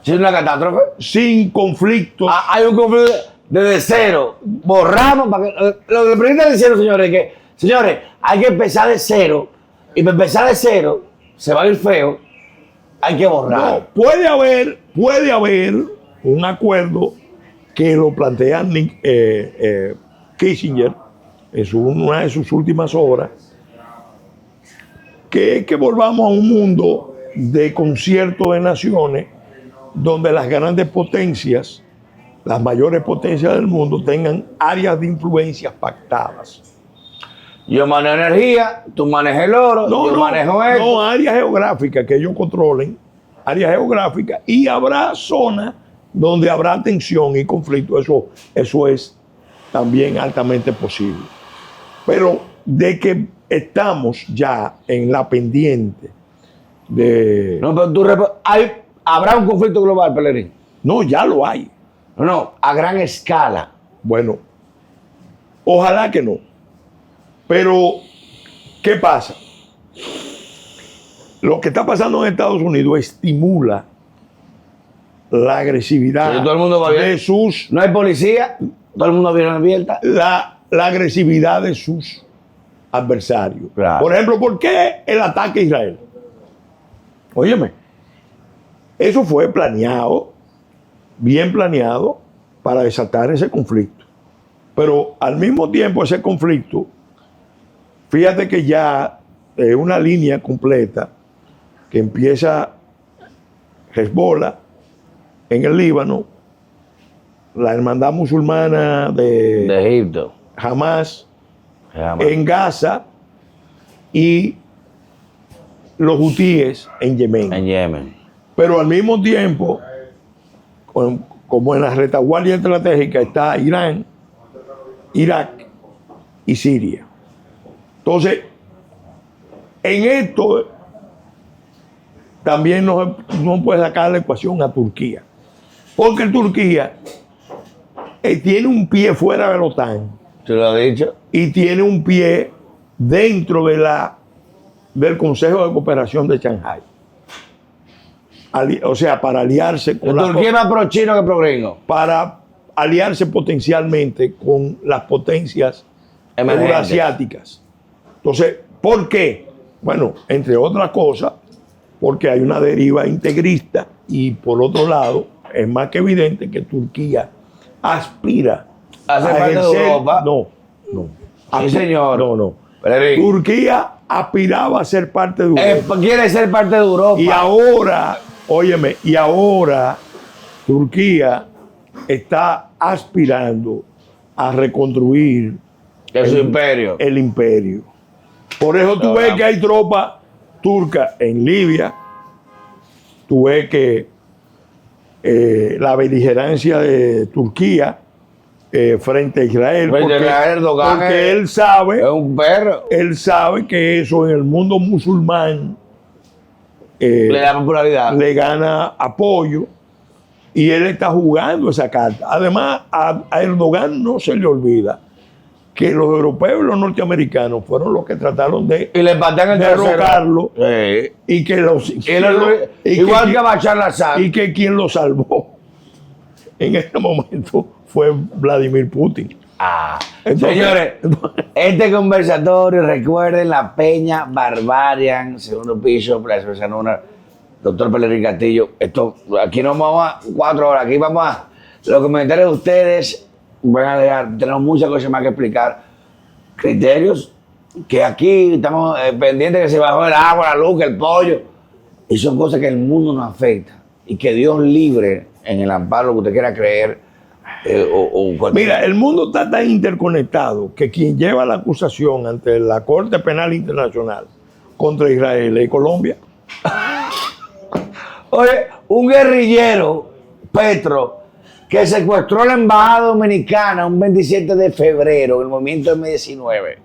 Speaker 2: ¿Es una catástrofe?
Speaker 3: sin conflictos.
Speaker 2: Hay un conflicto desde cero. Borramos. Para que, lo que el presidente está diciendo, señores, es que, señores, hay que empezar de cero. Y para empezar de cero, se va a ir feo. Hay que borrar.
Speaker 3: No, puede haber un acuerdo que lo plantea Kissinger en una de sus últimas obras, que es que volvamos a un mundo de concierto de naciones donde las grandes potencias, las mayores potencias del mundo, tengan áreas de influencias pactadas.
Speaker 2: Yo manejo energía, tú manejas el oro, yo manejo esto.
Speaker 3: No, áreas geográficas que ellos controlen, áreas geográficas, y habrá zonas donde habrá tensión y conflicto. Eso es también altamente posible. Pero de que estamos ya en la pendiente de...
Speaker 2: No, pero ¿habrá un conflicto global, Pellegrini?
Speaker 3: No, ya lo hay.
Speaker 2: No, a gran escala.
Speaker 3: Bueno, ojalá que no. Pero, ¿qué pasa? Lo que está pasando en Estados Unidos estimula la agresividad
Speaker 2: todo el mundo va bien.
Speaker 3: de sus...
Speaker 2: No hay policía, todo el mundo viene abierta.
Speaker 3: La agresividad de sus adversarios.
Speaker 2: Claro.
Speaker 3: Por ejemplo, ¿por qué el ataque a Israel? Óyeme, eso fue planeado, bien planeado, para desatar ese conflicto. Pero al mismo tiempo ese conflicto, fíjate que ya es una línea completa que empieza Hezbollah en el Líbano, la hermandad musulmana de
Speaker 2: Egipto,
Speaker 3: Hamas en Gaza y los hutíes en Yemen.
Speaker 2: En Yemen.
Speaker 3: Pero al mismo tiempo, como en la retaguardia estratégica está Irán, Irak y Siria. Entonces, en esto también no puede sacar la ecuación a Turquía. Porque Turquía tiene un pie fuera de la OTAN.
Speaker 2: ¿Se lo ha dicho?
Speaker 3: Y tiene un pie dentro del Consejo de Cooperación de Shanghái. O sea, para aliarse con
Speaker 2: Turquía es más pro chino que pro gringo.
Speaker 3: para aliarse potencialmente con las potencias euroasiáticas. Entonces, ¿por qué? Bueno, entre otras cosas, porque hay una deriva integrista y por otro lado, es más que evidente que Turquía aspira
Speaker 2: a ser parte de Europa.
Speaker 3: No.
Speaker 2: Sí, señor.
Speaker 3: No.
Speaker 2: Pellegrini.
Speaker 3: Turquía aspiraba a ser parte de Europa.
Speaker 2: Quiere ser parte de Europa.
Speaker 3: Y ahora, óyeme, Turquía está aspirando a reconstruir
Speaker 2: su imperio.
Speaker 3: El imperio. Por eso tú ves que hay tropas turcas en Libia. Tú ves que la beligerancia de Turquía frente a Israel, porque él sabe,
Speaker 2: es un perro.
Speaker 3: Él sabe que eso en el mundo musulmán
Speaker 2: le da popularidad,
Speaker 3: le gana apoyo, y él está jugando esa carta. Además, a Erdogan no se le olvida que los europeos y los norteamericanos fueron los que trataron de derrocarlo, y que
Speaker 2: igual que Bashar al-Assad,
Speaker 3: y que quien lo salvó en este momento fue Vladimir Putin.
Speaker 2: Entonces, señores, este conversatorio, recuerden la Peña Barbarian, segundo piso, Plaza Besanuna, doctor Pellegrini Castillo. Aquí no vamos a 4 horas, aquí vamos a los comentarios de ustedes. Van a dejar, tenemos muchas cosas más que explicar. Criterios que aquí estamos pendientes, que se bajó el agua, la luz, que el pollo. Y son cosas que el mundo nos afecta. Y que Dios libre en el amparo, lo que usted quiera creer.
Speaker 3: Mira, el mundo está tan interconectado que quien lleva la acusación ante la Corte Penal Internacional contra Israel es Colombia.
Speaker 2: Oye, un guerrillero, Petro, que secuestró la embajada dominicana un 27 de febrero, el movimiento M19.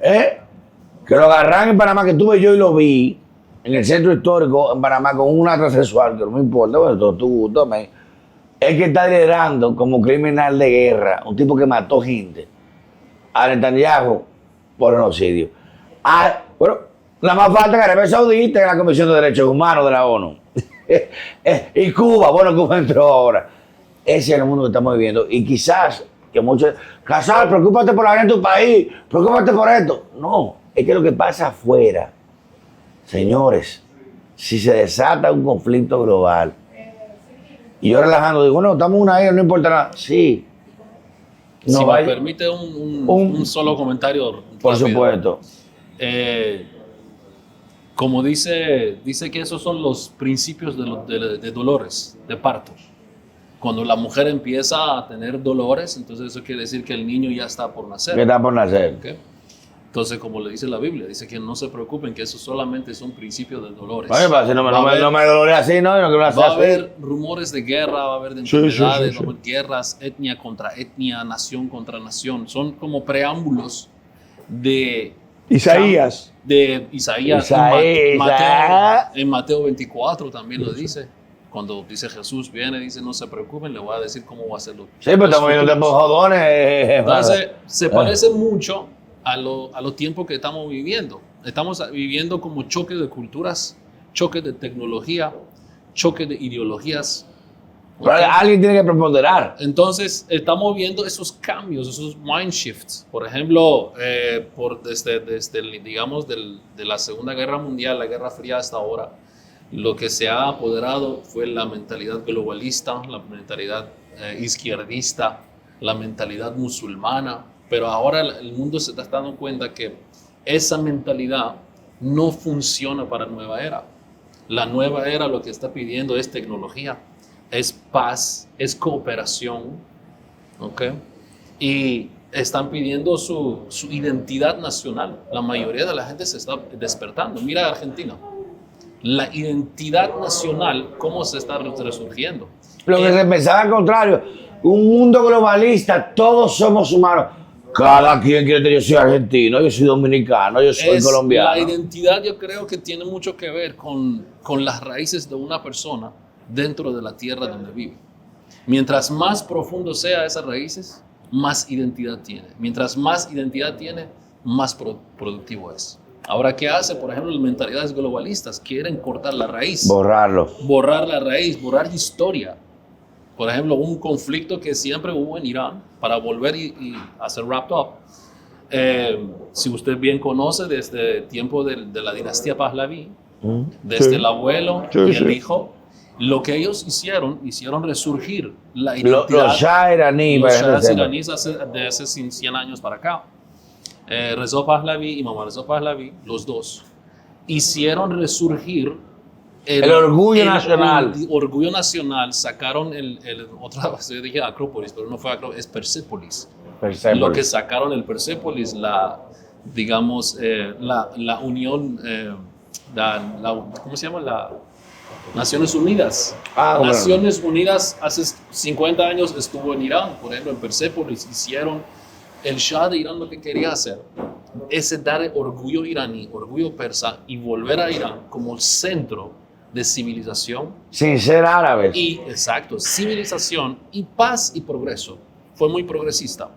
Speaker 2: Que lo agarran en Panamá, que tuve yo y lo vi, en el centro histórico en Panamá, con una transexual, que no me importa, bueno, todo tu gusto, es que está liderando como criminal de guerra, un tipo que mató gente, a Netanyahu por genocidio. Bueno, la más falta que Arabia Saudita en la Comisión de Derechos Humanos de la ONU. Y Cuba, bueno, Cuba entró ahora. Ese es el mundo que estamos viviendo. Y quizás que muchos, Casal, preocúpate por la gente en tu país, preocúpate por esto. No, es que lo que pasa afuera, señores, si se desata un conflicto global, y yo relajando digo, bueno, estamos una isla, no importa nada. Sí.
Speaker 1: No si me permite un solo comentario.
Speaker 2: Por supuesto.
Speaker 1: Como dice que esos son los principios de dolores, de parto. Cuando la mujer empieza a tener dolores, entonces eso quiere decir que el niño ya está por nacer.
Speaker 2: Que está por nacer.
Speaker 1: ¿Okay? Entonces, como le dice la Biblia, dice que no se preocupen, que eso solamente son principios de dolores.
Speaker 2: Oye, si no me dolore así, ¿no?
Speaker 1: Va a haber rumores de guerra, va a haber de enfermedades, va a haber guerras, etnia contra etnia, nación contra nación. Son como preámbulos de
Speaker 3: Isaías.
Speaker 1: De Isaías. En Mateo 24 también lo dice. Cuando dice Jesús viene, dice no se preocupen, le voy a decir cómo va a hacerlo.
Speaker 2: Sí, pero estamos viendo tiempos jodones.
Speaker 1: Entonces, se parece mucho a los tiempos que estamos viviendo. Estamos viviendo como choques de culturas, choques de tecnología, choques de ideologías.
Speaker 2: Pero alguien tiene que preponderar.
Speaker 1: Entonces, estamos viendo esos cambios, esos mind shifts. Por ejemplo, digamos, de la Segunda Guerra Mundial, la Guerra Fría hasta ahora, lo que se ha apoderado fue la mentalidad globalista, la mentalidad izquierdista, la mentalidad musulmana. Pero ahora el mundo se está dando cuenta que esa mentalidad no funciona para la nueva era. La nueva era lo que está pidiendo es tecnología, es paz, es cooperación, ¿ok? Y están pidiendo su identidad nacional. La mayoría de la gente se está despertando. Mira Argentina. La identidad nacional, ¿cómo se está resurgiendo?
Speaker 2: Lo que se pensaba al contrario, un mundo globalista, todos somos humanos. Cada quien quiere decir, yo soy argentino, yo soy dominicano, yo soy colombiano.
Speaker 1: La identidad yo creo que tiene mucho que ver con las raíces de una persona dentro de la tierra donde vive. Mientras más profundo sea esas raíces, más identidad tiene. Mientras más identidad tiene, más productivo es. Ahora, ¿qué hace? Por ejemplo, las mentalidades globalistas quieren cortar la raíz. Borrar la raíz, borrar historia. Por ejemplo, un conflicto que siempre hubo en Irán, para volver y hacer wrapped up. Si usted bien conoce, desde el tiempo de la dinastía Pahlaví, desde el abuelo y el hijo, lo que ellos hicieron resurgir la identidad.
Speaker 2: Los Shah iraníes
Speaker 1: de hace 100 años para acá. Reza Pahlaví y Mamá Reza Pahlaví, los dos, hicieron resurgir el
Speaker 2: orgullo nacional.
Speaker 1: El orgullo nacional. Sacaron otra vez, yo dije Acrópolis, pero no fue Acrópolis, es Persépolis. Lo que sacaron el Persépolis, digamos, la unión, ¿cómo se llama? La Naciones Unidas. Naciones Unidas hace 50 años estuvo en Irán, por ejemplo, en Persépolis hicieron. El Shah de Irán lo que quería hacer es dar orgullo iraní, orgullo persa y volver a Irán como el centro de civilización.
Speaker 2: Sin ser árabes.
Speaker 1: Exacto, civilización y paz y progreso. Fue muy progresista.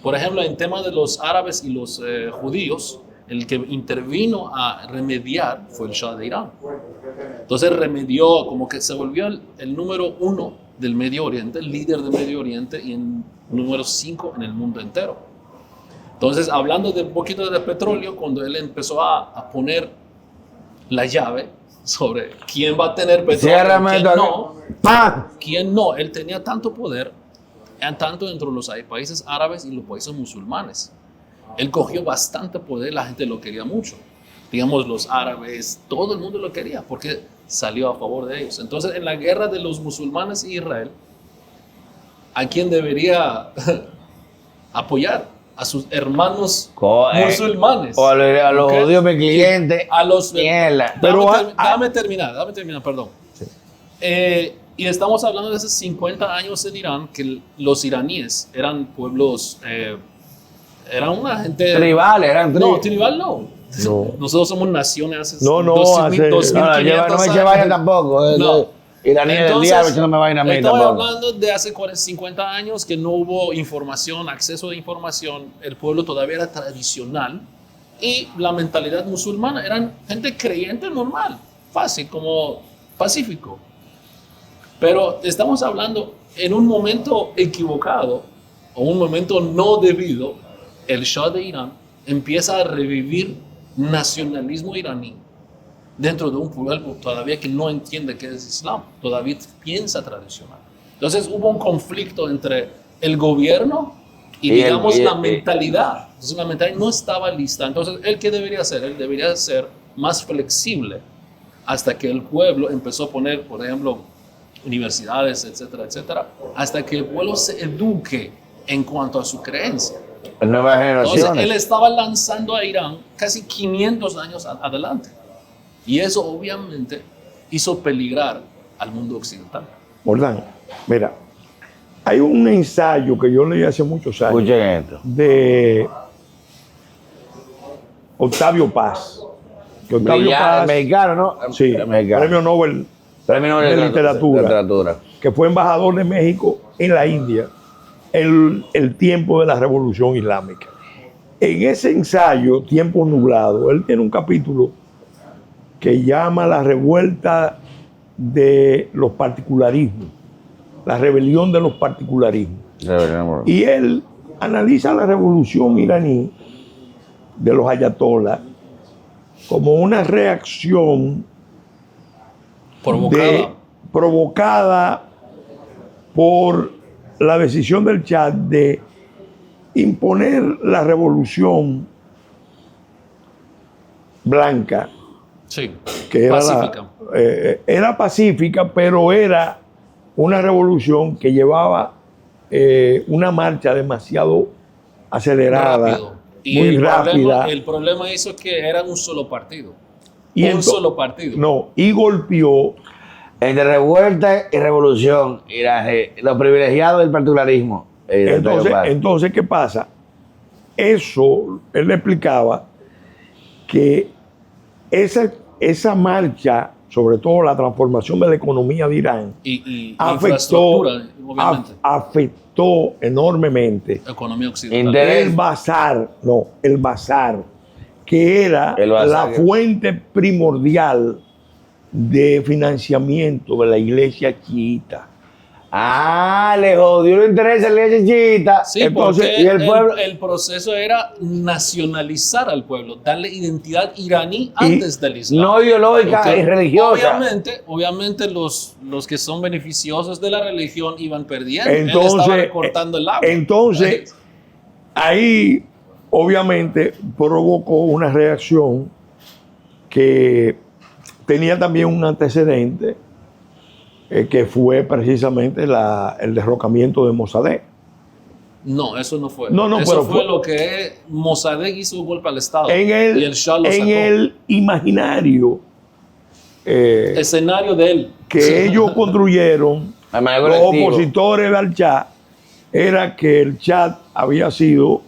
Speaker 1: Por ejemplo, en tema de los árabes y los judíos, el que intervino a remediar fue el Shah de Irán. Entonces remedió, como que se volvió el número 1 del Medio Oriente, el líder del Medio Oriente y el número 5 en el mundo entero. Entonces, hablando de un poquito de petróleo, cuando él empezó a poner la llave sobre quién va a tener petróleo, quién no, él tenía tanto poder, tanto dentro de los países árabes y los países musulmanes. Él cogió bastante poder, la gente lo quería mucho. Digamos, los árabes, todo el mundo lo quería porque salió a favor de ellos. Entonces, en la guerra de los musulmanes y Israel, ¿a quién debería apoyar? A sus hermanos musulmanes.
Speaker 2: O a los judíos, mi cliente.
Speaker 1: A los...
Speaker 2: Mierda.
Speaker 1: Déjame terminar, perdón. Sí. Y estamos hablando de hace 50 años en Irán, que los iraníes eran pueblos, eran una gente...
Speaker 2: Tribales, eran
Speaker 1: No, tribal no. Nosotros somos naciones hace
Speaker 3: No,
Speaker 1: 2500
Speaker 2: no me eche vaina tampoco.
Speaker 1: No.
Speaker 2: Iraní del diablo echándome vaina a mí
Speaker 1: Estamos
Speaker 2: tampoco.
Speaker 1: hablando de hace 50 años que no hubo información, acceso de información. El pueblo todavía era tradicional y la mentalidad musulmana eran gente creyente normal, fácil, como pacífico. Pero estamos hablando en un momento equivocado o un momento no debido. El Shah de Irán empieza a revivir nacionalismo iraní dentro de un pueblo todavía que no entiende qué es Islam, todavía piensa tradicional. Entonces hubo un conflicto entre el gobierno y digamos la mentalidad. Entonces la mentalidad no estaba lista. Entonces, ¿él qué debería hacer? Él debería ser más flexible hasta que el pueblo empezó a poner, por ejemplo, universidades, etcétera, etcétera, hasta que el pueblo se eduque en cuanto a su creencia.
Speaker 2: Nuevas
Speaker 1: Entonces,
Speaker 2: generaciones.
Speaker 1: él estaba lanzando a Irán casi 500 años adelante. Y eso obviamente hizo peligrar al mundo occidental.
Speaker 3: Mordán, mira, hay un ensayo que yo leí hace muchos años
Speaker 2: Escuchen esto.
Speaker 3: de Octavio Paz. Que Octavio Paz,
Speaker 2: Mexicano, ¿no?
Speaker 3: sí,
Speaker 2: Mexicano.
Speaker 3: premio Nobel
Speaker 2: Premio Nobel
Speaker 3: de literatura.
Speaker 2: literatura.
Speaker 3: que fue embajador de México en la India el tiempo de la Revolución Islámica. En ese ensayo, Tiempos Nublados, él tiene un capítulo que llama la revuelta de los particularismos, la rebelión de los particularismos. Y él analiza la revolución iraní de los ayatolás como una reacción provocada por la decisión del Shah de imponer la revolución blanca,
Speaker 1: Sí,
Speaker 3: que era
Speaker 1: pacífica.
Speaker 3: Era pacífica, pero era una revolución que llevaba una marcha demasiado acelerada,
Speaker 1: Rápido. Y
Speaker 3: muy rápida.
Speaker 1: El problema hizo que era un solo partido.
Speaker 3: Y
Speaker 1: Un solo partido.
Speaker 3: No, y golpeó.
Speaker 2: Entre revuelta y revolución, los privilegiados del particularismo.
Speaker 3: Entonces, ¿qué pasa? Eso, él le explicaba que esa marcha, sobre todo la transformación de la economía de Irán,
Speaker 1: Y
Speaker 3: afectó,
Speaker 1: infraestructura, obviamente.
Speaker 3: afectó enormemente
Speaker 1: Economía occidental.
Speaker 3: el bazar, que era la fuente primordial de financiamiento de la iglesia chiita.
Speaker 2: Le jodió el interés de la iglesia chiita.
Speaker 1: Sí,
Speaker 2: Entonces,
Speaker 1: porque
Speaker 2: y el pueblo.
Speaker 1: el proceso era nacionalizar al pueblo, darle identidad iraní antes del Islam.
Speaker 2: No ideológica y religiosa.
Speaker 1: Obviamente los que son beneficiosos de la religión iban perdiendo.
Speaker 3: Entonces,
Speaker 1: él estaba recortando el agua.
Speaker 3: Entonces, ahí obviamente provocó una reacción que tenía también un antecedente, que fue precisamente el derrocamiento de Mossadegh.
Speaker 1: No, eso no fue.
Speaker 3: No,
Speaker 1: eso
Speaker 3: pero
Speaker 1: fue lo que Mossadegh hizo un golpe al Estado.
Speaker 3: En
Speaker 1: y el Shah lo sacó.
Speaker 3: el imaginario
Speaker 1: Escenario de él.
Speaker 3: que ellos construyeron, los opositores al Shah, era que el Shah había sido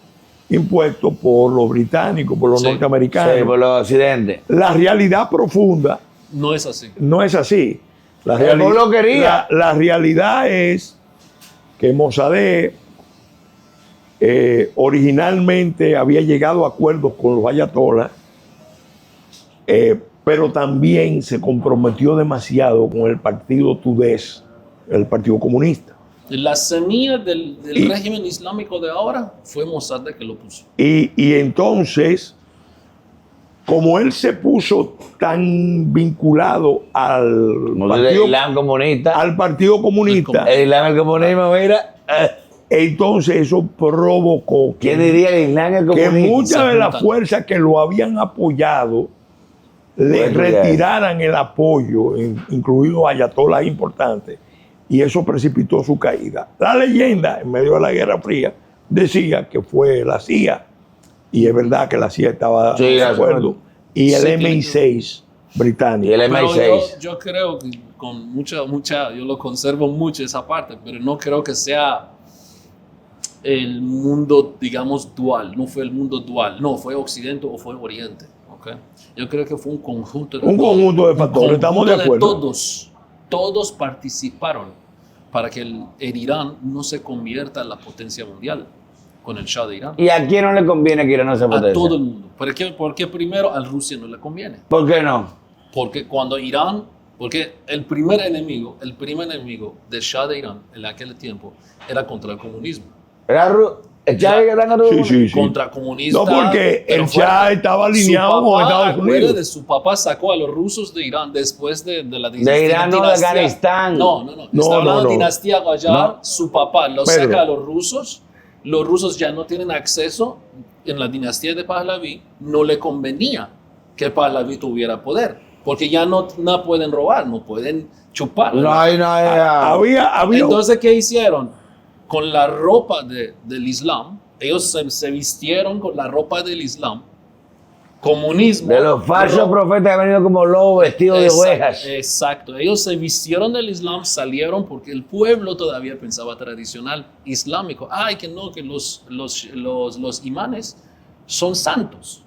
Speaker 3: impuesto por los británicos, por los norteamericanos.
Speaker 2: Sí, por los occidentes.
Speaker 3: La realidad profunda
Speaker 1: No es así.
Speaker 3: no es así. La
Speaker 2: El pueblo quería.
Speaker 3: La realidad es que Mossadegh originalmente había llegado a acuerdos con los ayatolás, pero también se comprometió demasiado con el partido tudés, el Partido Comunista.
Speaker 1: La semilla del régimen islámico de ahora fue Mossadegh que lo puso.
Speaker 3: Y entonces, como él se puso tan vinculado al Partido Comunista,
Speaker 2: el Islam, el comunismo, mira.
Speaker 3: Entonces eso provocó
Speaker 2: ¿Quién diría el Islam, el
Speaker 3: que
Speaker 2: comunismo?
Speaker 3: muchas de las fuerzas que lo habían apoyado le retiraran el apoyo, incluidos ayatolás importantes, y eso precipitó su caída. La leyenda, en medio de la Guerra Fría, decía que fue la CIA, y es verdad que la CIA estaba de acuerdo, y el MI6 británico.
Speaker 2: Y el
Speaker 1: Pero
Speaker 2: MI6.
Speaker 1: yo creo que con yo lo conservo mucho esa parte, pero no creo que sea el mundo, digamos, dual. No fue el mundo dual, no, fue Occidente o fue Oriente. ¿Okay? Yo creo que fue un conjunto de
Speaker 3: conjunto de factores, estamos de acuerdo.
Speaker 1: Todos participaron para que el Irán no se convierta en la potencia mundial con el Shah de Irán.
Speaker 2: ¿Y a quién no le conviene que Irán no se potencia?
Speaker 1: A todo el mundo. Porque primero a Rusia no le conviene.
Speaker 2: ¿Por qué no?
Speaker 1: Porque porque el primer enemigo del Shah de Irán en aquel tiempo era contra el comunismo.
Speaker 2: ¿El Shah de Irán era
Speaker 3: Sí.
Speaker 1: Contra comunistas.
Speaker 3: No, porque el Shah estaba alineado con Estados Unidos.
Speaker 1: Su papá sacó a los rusos de Irán después de la dinastía.
Speaker 2: De Irán, no, de Afganistán.
Speaker 1: No. Estaba hablando de dinastía Qajar.
Speaker 3: No.
Speaker 1: Su papá lo saca a los rusos. Los rusos ya no tienen acceso en la dinastía de Pahlaví. No le convenía que Pahlaví tuviera poder. Porque ya no pueden robar, no pueden chupar.
Speaker 3: Había
Speaker 1: Entonces, ¿qué hicieron? Con la ropa del Islam, ellos se vistieron con la ropa del Islam, comunismo.
Speaker 2: De los falsos profetas que han venido como lobos vestidos de ovejas.
Speaker 1: Exacto, ellos se vistieron del Islam, salieron porque el pueblo todavía pensaba tradicional islámico. Que no, que los imanes son santos.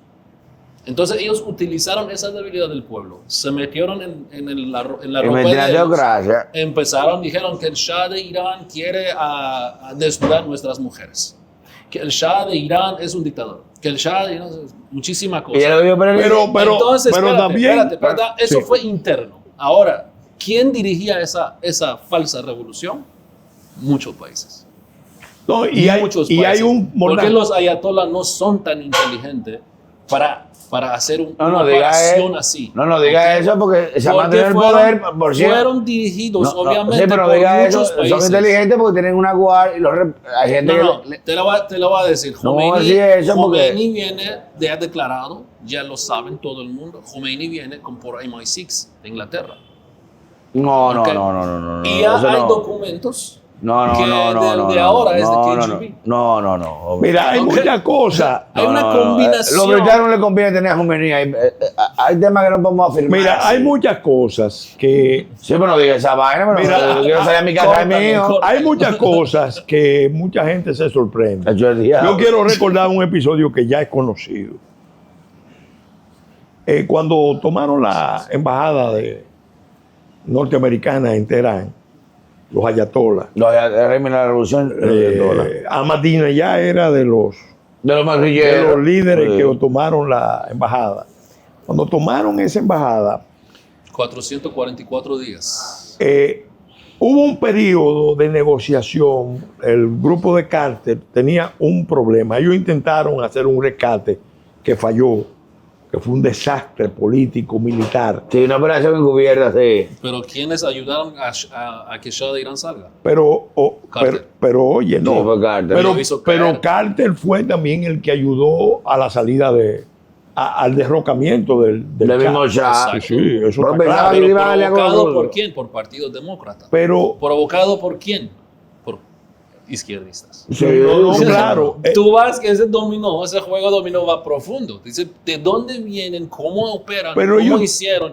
Speaker 1: Entonces ellos utilizaron esa debilidad del pueblo, se metieron en la ropa de ellos, dijeron que el Shah de Irán quiere desnudar nuestras mujeres, que el Shah de Irán es un dictador, que el Shah de Irán es muchísimas cosas. Entonces, espérate, eso fue interno. Ahora, ¿quién dirigía esa falsa revolución? Muchos países.
Speaker 3: No, hay un
Speaker 1: porque los ayatolás no son tan inteligentes para hacer una operación así.
Speaker 2: No diga eso porque se mantiene el poder, por cierto.
Speaker 1: Fueron dirigidos, obviamente,
Speaker 2: sí, pero
Speaker 1: por
Speaker 2: diga
Speaker 1: muchos
Speaker 2: eso,
Speaker 1: países.
Speaker 2: son inteligentes porque tienen una guardia y hay gente
Speaker 1: te lo voy a decir. Khomeini viene de declarado, ya lo saben todo el mundo, Khomeini viene por MI6 de Inglaterra.
Speaker 2: No.
Speaker 1: Y ya hay documentos.
Speaker 2: No.
Speaker 1: Ahora es de KGB.
Speaker 2: No.
Speaker 3: Mira, hay muchas cosas.
Speaker 1: Hay una combinación.
Speaker 2: Los britanos no les conviene tener a Khomeini. Hay temas que no podemos afirmar.
Speaker 3: Mira, hay muchas cosas que...
Speaker 2: Sí, pero no diga esa vaina. Mira, quiero salir a mi casa mío.
Speaker 3: Hay muchas cosas que mucha gente se sorprende. Yo quiero recordar un episodio que ya es conocido. Cuando tomaron la embajada norteamericana en Teherán, los ayatolás.
Speaker 2: Los régimen de la revolución.
Speaker 3: Ahmadinejad era de los líderes que tomaron la embajada. Cuando tomaron esa embajada,
Speaker 1: 444 días.
Speaker 3: Hubo un periodo de negociación. El grupo de Carter tenía un problema. Ellos intentaron hacer un rescate que falló, que fue un desastre político, militar.
Speaker 2: Sí, una operación encubierta, sí.
Speaker 1: Pero ¿quiénes ayudaron a que Shah de Irán salga?
Speaker 3: Pero oye, no.
Speaker 2: Sí, fue Carter.
Speaker 3: Pero Carter fue también el que ayudó a la salida al derrocamiento del
Speaker 2: mismo Shah.
Speaker 3: Sí, eso
Speaker 2: Pero
Speaker 3: está claro.
Speaker 1: Pero ¿provocado por quién? Por Partido Demócrata. ¿Provocado por quién? Por izquierdistas.
Speaker 3: Sí, claro.
Speaker 1: Tú vas que ese juego dominó va profundo. Dice, ¿de dónde vienen? ¿Cómo operan? ¿Cómo hicieron?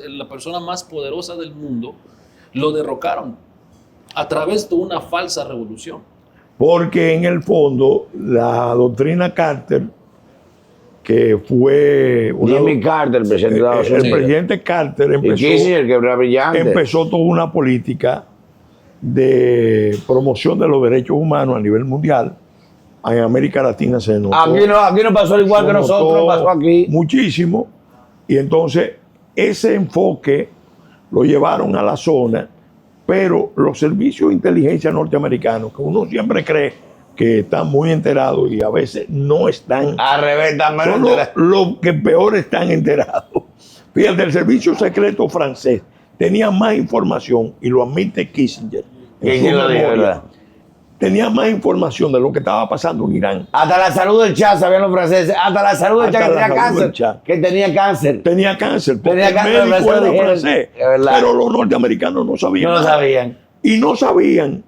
Speaker 1: La persona más poderosa del mundo lo derrocaron a través de una falsa revolución.
Speaker 3: Porque en el fondo la doctrina Carter, que fue
Speaker 2: Jimmy Carter, el presidente de Estados Unidos.
Speaker 3: El presidente Carter empezó toda una política de promoción de los derechos humanos a nivel mundial. En América Latina se notó.
Speaker 2: Aquí no pasó igual que nosotros, pasó aquí.
Speaker 3: Muchísimo. Y entonces ese enfoque lo llevaron a la zona, pero los servicios de inteligencia norteamericanos, que uno siempre cree que están muy enterados y a veces no están.
Speaker 2: Al revés, también.
Speaker 3: Los que peor están enterados. Fíjate, el servicio secreto francés tenía más información, y lo admite Kissinger. Tenía más información de lo que estaba pasando en Irán.
Speaker 2: Hasta la salud del Shah, sabían los franceses. Hasta la salud del Shah, que tenía cáncer.
Speaker 3: Tenía cáncer. Porque el médico era francés. Pero los norteamericanos no sabían.
Speaker 2: No sabían.
Speaker 3: Y no sabían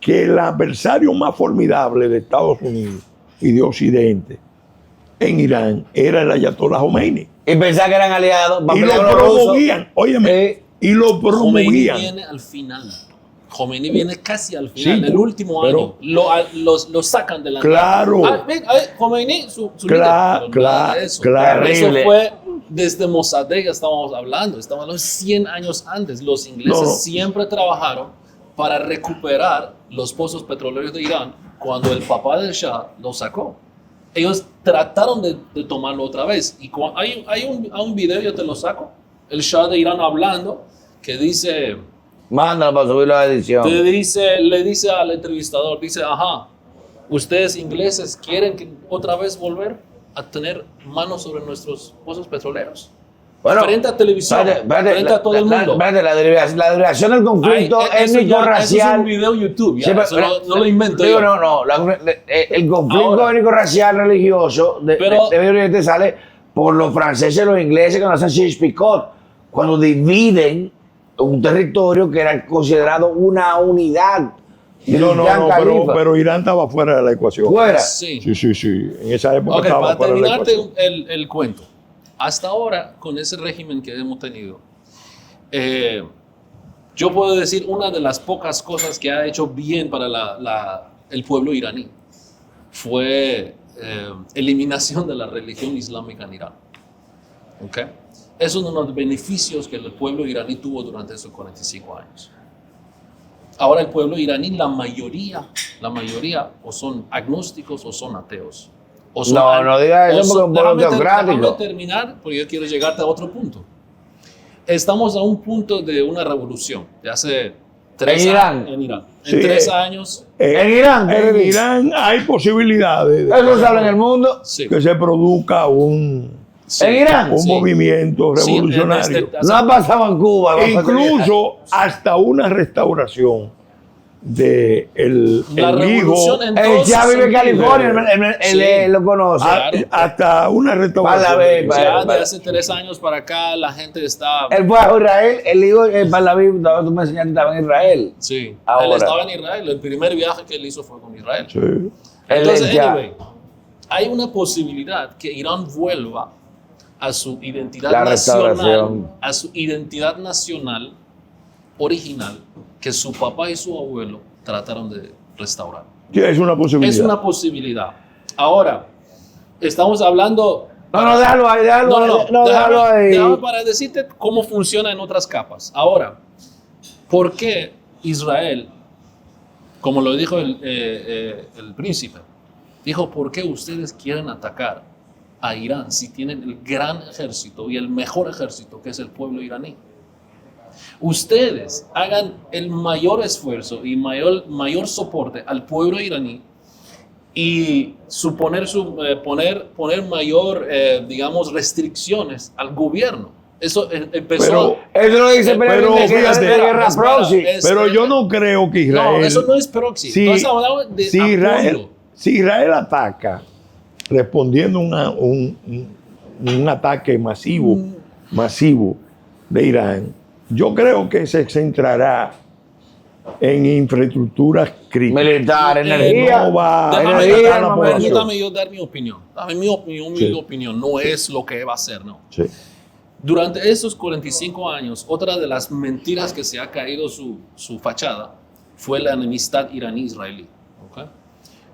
Speaker 3: que el adversario más formidable de Estados Unidos y de Occidente en Irán era el ayatollah Khomeini.
Speaker 2: Y pensaba que eran aliados.
Speaker 3: Y lo promovían. Óyeme. Y lo
Speaker 1: Khomeini
Speaker 3: promovían.
Speaker 1: viene al final. Khomeini viene casi al
Speaker 3: Sí,
Speaker 1: final, el último año. Lo sacan de la
Speaker 3: Claro.
Speaker 1: Khomeini, su
Speaker 2: Claro,
Speaker 1: líder, pero nada de eso.
Speaker 2: terrible.
Speaker 1: Eso fue desde Mossadegh, estamos hablando 100 años antes. Los ingleses siempre trabajaron para recuperar los pozos petroleros de Irán cuando el papá del Shah lo sacó. Ellos trataron de tomarlo otra vez. Y hay un video, yo te lo saco, el Shah de Irán hablando, que dice...
Speaker 2: Mándalo para subirlo a la edición.
Speaker 1: Le dice al entrevistador, dice, ajá, ustedes ingleses quieren otra vez volver a tener manos sobre nuestros pozos petroleros.
Speaker 2: Bueno,
Speaker 1: frente a televisión, frente a todo el mundo.
Speaker 2: La derivación del conflicto étnico-racial.
Speaker 1: Eso es un video YouTube, ya,
Speaker 2: Sí,
Speaker 1: no lo invento yo.
Speaker 2: El conflicto étnico-racial religioso de Medio Oriente sale por los franceses y los ingleses cuando hacen Sykes-Picot, cuando dividen un territorio que era considerado una unidad.
Speaker 3: Pero Irán estaba fuera de la ecuación.
Speaker 2: ¿Fuera?
Speaker 1: Sí.
Speaker 3: Sí. En esa época estaba
Speaker 1: para
Speaker 3: fuera de la
Speaker 1: terminarte
Speaker 3: ecuación.
Speaker 1: el cuento. Hasta ahora, con ese régimen que hemos tenido, yo puedo decir una de las pocas cosas que ha hecho bien para el pueblo iraní fue eliminación de la religión islámica en Irán. ¿Okay? Es uno de los beneficios que el pueblo iraní tuvo durante esos 45 años. Ahora el pueblo iraní, la mayoría, o son agnósticos o son ateos.
Speaker 2: No digas eso porque es un pueblo teocrático.
Speaker 1: Déjame terminar, porque yo quiero llegarte a otro punto. Estamos a un punto de una revolución, de hace 3 años. En Irán. En 3 años.
Speaker 3: En Irán hay posibilidades
Speaker 2: Eso se habla en el mundo.
Speaker 1: Sí.
Speaker 3: que se produzca un
Speaker 2: En Irán.
Speaker 3: movimiento revolucionario.
Speaker 2: No ha pasado en Cuba.
Speaker 3: Incluso hasta una restauración de el
Speaker 1: La
Speaker 3: hijo.
Speaker 1: revolución en
Speaker 2: El
Speaker 1: todos
Speaker 2: ya
Speaker 1: sus
Speaker 2: vive en
Speaker 1: sentidos.
Speaker 2: California, él lo conoce.
Speaker 1: Claro.
Speaker 3: Hasta una restauración.
Speaker 1: Ya de hace 3 años para acá la gente está...
Speaker 2: Él fue a Israel, el hijo de Pahlaví, tú me enseñaste, estaba en Israel.
Speaker 1: Sí,
Speaker 2: Ahora.
Speaker 1: él estaba en Israel. El primer viaje que él hizo fue con Israel.
Speaker 3: Sí.
Speaker 1: Entonces,
Speaker 2: ya.
Speaker 1: anyway, hay una posibilidad que Irán vuelva a su identidad
Speaker 2: La
Speaker 1: nacional,
Speaker 2: restauración.
Speaker 1: a su identidad nacional original que su papá y su abuelo trataron de restaurar.
Speaker 3: Sí, es una posibilidad.
Speaker 1: Es una posibilidad. Ahora, estamos hablando...
Speaker 2: No, déjalo ahí, déjalo ahí.
Speaker 1: Déjame para decirte cómo funciona en otras capas. Ahora, ¿por qué Israel, como lo dijo el príncipe, dijo, ¿por qué ustedes quieren atacar a Irán si tienen el gran ejército y el mejor ejército que es el pueblo iraní? Ustedes hagan el mayor esfuerzo y mayor soporte al pueblo iraní y poner mayor, digamos, restricciones al gobierno. Eso empezó...
Speaker 2: Eso lo dice
Speaker 3: pero fíjate,
Speaker 2: guerra proxy.
Speaker 3: Pero yo no creo que Israel...
Speaker 1: No, eso no es proxy.
Speaker 3: Si,
Speaker 1: Entonces, hablamos de
Speaker 3: si Israel ataca respondiendo a un ataque masivo de Irán, yo creo que se centrará en infraestructuras críticas.
Speaker 2: Militar, energía.
Speaker 3: No va a
Speaker 1: Permítame yo dar mi opinión. Dame mi opinión. No es lo que va a ser, no.
Speaker 3: Sí.
Speaker 1: Durante esos 45 años, otra de las mentiras que se ha caído su fachada fue la enemistad iraní-israelí. ¿Okay?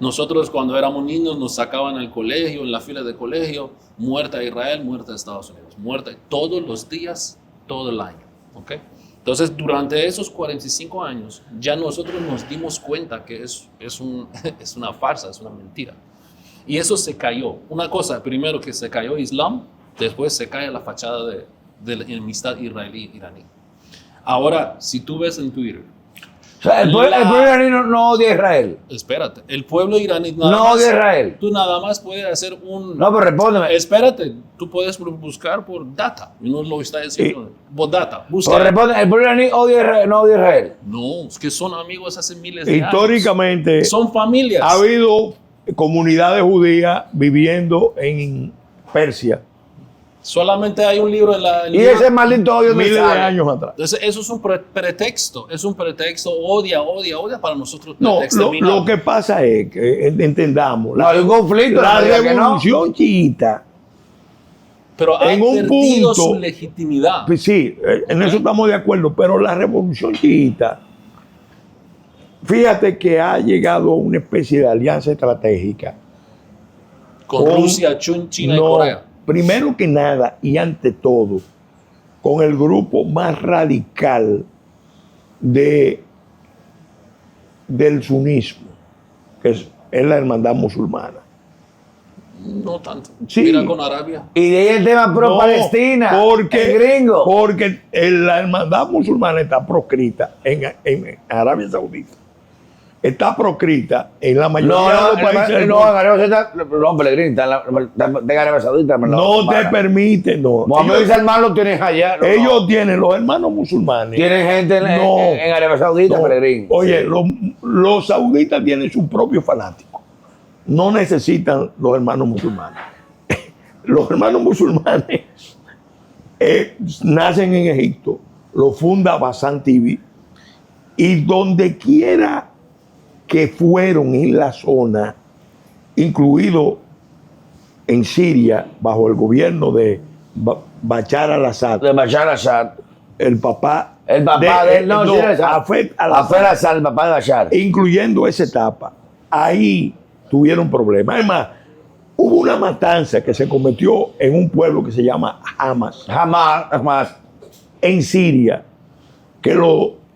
Speaker 1: Nosotros cuando éramos niños nos sacaban al colegio, en la fila de colegio, muerta Israel, muerta Estados Unidos, muerta todos los días, todo el año. ¿Okay? Entonces, durante esos 45 años, ya nosotros nos dimos cuenta que es una farsa, es una mentira. Y eso se cayó. Una cosa, primero que se cayó Islam, después se cae la fachada de la enemistad israelí-iraní. Ahora, si tú ves en Twitter...
Speaker 2: O sea, el pueblo iraní no odia a Israel.
Speaker 1: Espérate, el pueblo iraní
Speaker 2: No odia a Israel.
Speaker 1: Tú nada más puedes hacer un...
Speaker 2: No, pero respóndeme.
Speaker 1: Espérate, tú puedes buscar por data. No lo está diciendo. Por data. Busca.
Speaker 2: Pero responde, el pueblo iraní odia a Israel, no odia a Israel.
Speaker 1: No, es que son amigos hace miles de años.
Speaker 3: Históricamente
Speaker 1: Son familias.
Speaker 3: ha habido comunidades judías viviendo en Persia
Speaker 1: Solamente hay un libro en la...
Speaker 2: Y ese maldito odio
Speaker 3: miles de años atrás.
Speaker 1: Entonces, eso es un pretexto. Es un pretexto. Odia para nosotros.
Speaker 3: No, lo que pasa es que entendamos.
Speaker 2: No, hay un conflicto.
Speaker 3: La
Speaker 2: no diga que no.
Speaker 3: revolución chiita
Speaker 1: Pero ha
Speaker 3: en un
Speaker 1: perdido
Speaker 3: punto,
Speaker 1: su legitimidad.
Speaker 3: pues sí, en eso estamos de acuerdo, pero la revolución chiita, fíjate que ha llegado a una especie de alianza estratégica
Speaker 1: Con Rusia, China y Corea.
Speaker 3: Primero que nada y ante todo, con el grupo más radical del sunismo, que es la hermandad musulmana.
Speaker 1: No tanto.
Speaker 3: Sí.
Speaker 1: Mira con Arabia.
Speaker 2: Y de ahí el tema pro-Palestina, el gringo.
Speaker 3: Porque la hermandad musulmana está proscrita en Arabia Saudita. Está proscrita en la mayoría de los países del mundo.
Speaker 2: No, Pellegrini, está en Arabia Saudita.
Speaker 3: No te permite, no.
Speaker 2: Mohamed y Salman lo tienes allá.
Speaker 3: Ellos tienen, los hermanos musulmanes.
Speaker 2: Tienen gente en Arabia Saudita, Pellegrini.
Speaker 3: Oye, los sauditas tienen su propio fanático. No necesitan los hermanos musulmanes. Los hermanos musulmanes nacen en Egipto, lo funda Basan TV, y donde quiera que fueron en la zona, incluido en Siria, bajo el gobierno de Bashar al-Assad.
Speaker 2: De Bashar al-Assad.
Speaker 3: El papá
Speaker 2: de él,
Speaker 3: Hafez
Speaker 2: al-Assad, el papá de Bashar.
Speaker 3: Incluyendo esa etapa. Ahí tuvieron problemas. Además, hubo una matanza que se cometió en un pueblo que se llama Hamas.
Speaker 2: Jamás.
Speaker 3: En Siria, que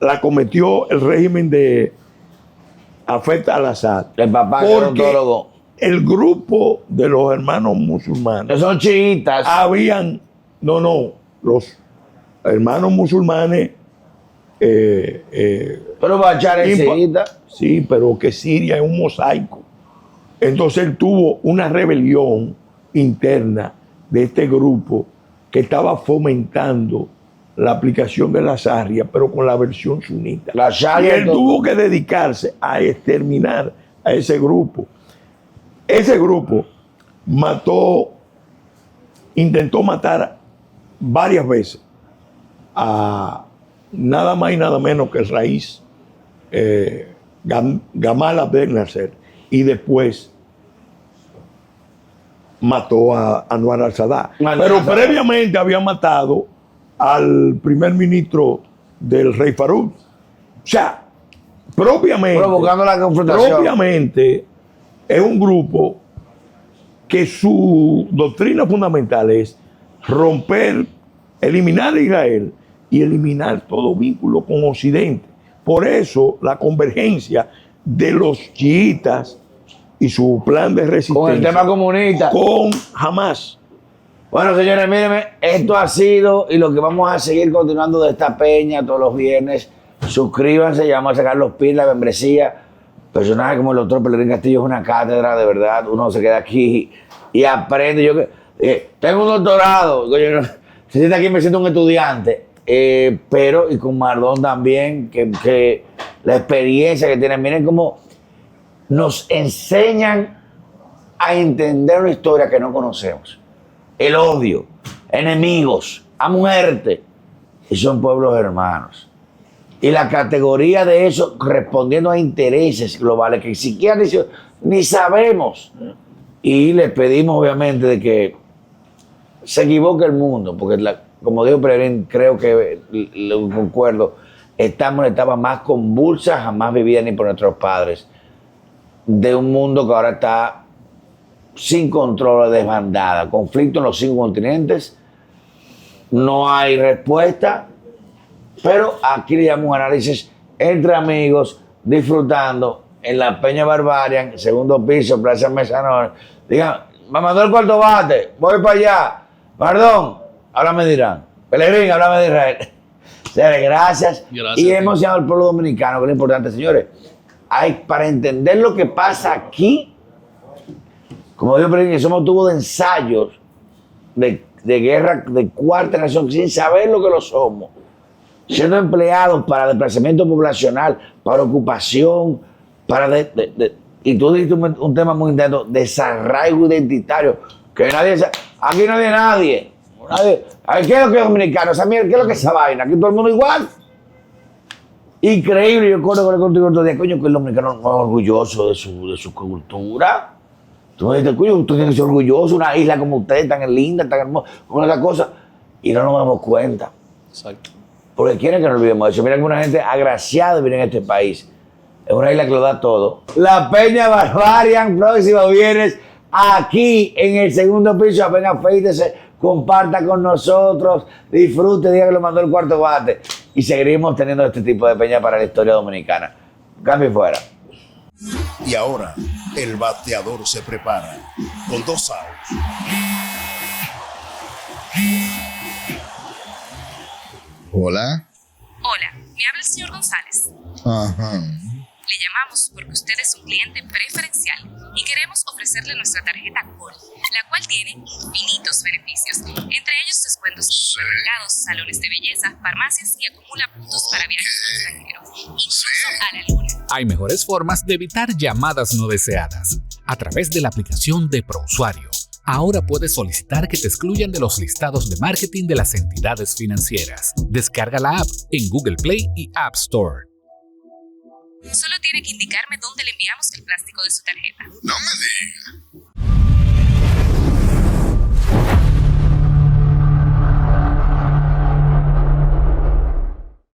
Speaker 3: la cometió el régimen de Hafez al-Assad.
Speaker 2: El papá que era odontólogo.
Speaker 3: El grupo de los hermanos musulmanes.
Speaker 2: Que son chiitas.
Speaker 3: Los hermanos musulmanes.
Speaker 2: Pero Bashar es chiita.
Speaker 3: Sí, pero que Siria es un mosaico. Entonces él tuvo una rebelión interna de este grupo que estaba fomentando la aplicación de la Sharia, pero con la versión sunita. Y él tuvo que dedicarse a exterminar a ese grupo. Ese grupo intentó matar varias veces a nada más y nada menos que el raíz Gamal Abdel Nasser, y después mató a Anwar al-Sadat. Pero previamente había matado al primer ministro del rey Farouk. O sea,
Speaker 2: provocando la confrontación.
Speaker 3: Propiamente es un grupo que su doctrina fundamental es eliminar a Israel y eliminar todo vínculo con Occidente. Por eso la convergencia de los chiitas y su plan de resistencia
Speaker 2: con el tema comunista,
Speaker 3: con Hamas.
Speaker 2: Bueno, señores, mírenme, esto ha sido, y lo que vamos a seguir continuando de esta peña todos los viernes. Suscríbanse, ya vamos a sacar los pins, la membresía. Personajes como el doctor Pellegrini Castillo es una cátedra, de verdad. Uno se queda aquí y aprende. Yo tengo un doctorado, se siente aquí, me siento un estudiante, pero y con Mardón también, que la experiencia que tienen, miren cómo nos enseñan a entender una historia que no conocemos. El odio, enemigos, a muerte, y son pueblos hermanos. Y la categoría de eso respondiendo a intereses globales que siquiera ni sabemos. Y les pedimos obviamente de que se equivoque el mundo, porque como dijo Pellegrini, creo que lo concuerdo, estamos en una etapa más convulsa, jamás vivida ni por nuestros padres, de un mundo que ahora está sin control, desbandada, conflicto en los 5 continentes, no hay respuesta, pero aquí le damos análisis entre amigos, disfrutando en la Peña Barbarian, segundo piso, Plaza Mesanón. Digan, me mandó el cuarto bate, voy para allá. Perdón, ahora me dirán. Pellegrini, háblame de Israel. Señores, gracias. Y hemos llegado al pueblo dominicano, que es lo importante, señores. Para entender lo que pasa aquí, como dijo Pellegrini, somos tubo de ensayos de guerra de cuarta nación, sin saber lo que lo somos, siendo empleados para desplazamiento poblacional, para ocupación, y tú dijiste un tema muy intenso, desarraigo identitario, que nadie sabe. Aquí nadie. ¿Qué es lo que es dominicano? ¿Qué es lo que es esa vaina? Aquí todo el mundo igual. Increíble. Yo recuerdo contigo otro día, coño, que el dominicano es orgulloso de su cultura. Tú me dices, coño, usted tiene que ser orgulloso, una isla como usted, tan linda, tan hermosa, con esa cosa. Y no nos damos cuenta.
Speaker 1: Exacto.
Speaker 2: Porque quieren que no olvidemos eso. Mira que una gente agraciada viene en este país. Es una isla que lo da todo. La Peña Barbarian, próximo viernes, aquí en el segundo piso. Apenas afeítese, comparta con nosotros, disfrute, diga que lo mandó el cuarto bate. Y seguiremos teniendo este tipo de peña para la historia dominicana. Cambio fuera.
Speaker 4: Y ahora, el bateador se prepara con 2 outs. Hola.
Speaker 5: Hola, me habla el señor González.
Speaker 4: Ajá.
Speaker 5: Le llamamos porque usted es un cliente preferencial y queremos ofrecerle nuestra tarjeta Gol, la cual tiene infinitos beneficios, entre ellos descuentos en supermercados, salones de belleza, farmacias y acumula puntos para viajes al extranjero, incluso a la luna.
Speaker 6: Hay mejores formas de evitar llamadas no deseadas. A través de la aplicación de ProUsuario, ahora puedes solicitar que te excluyan de los listados de marketing de las entidades financieras. Descarga la app en Google Play y App Store.
Speaker 5: Solo tiene que indicarme dónde le enviamos el plástico de su tarjeta.
Speaker 4: No me diga.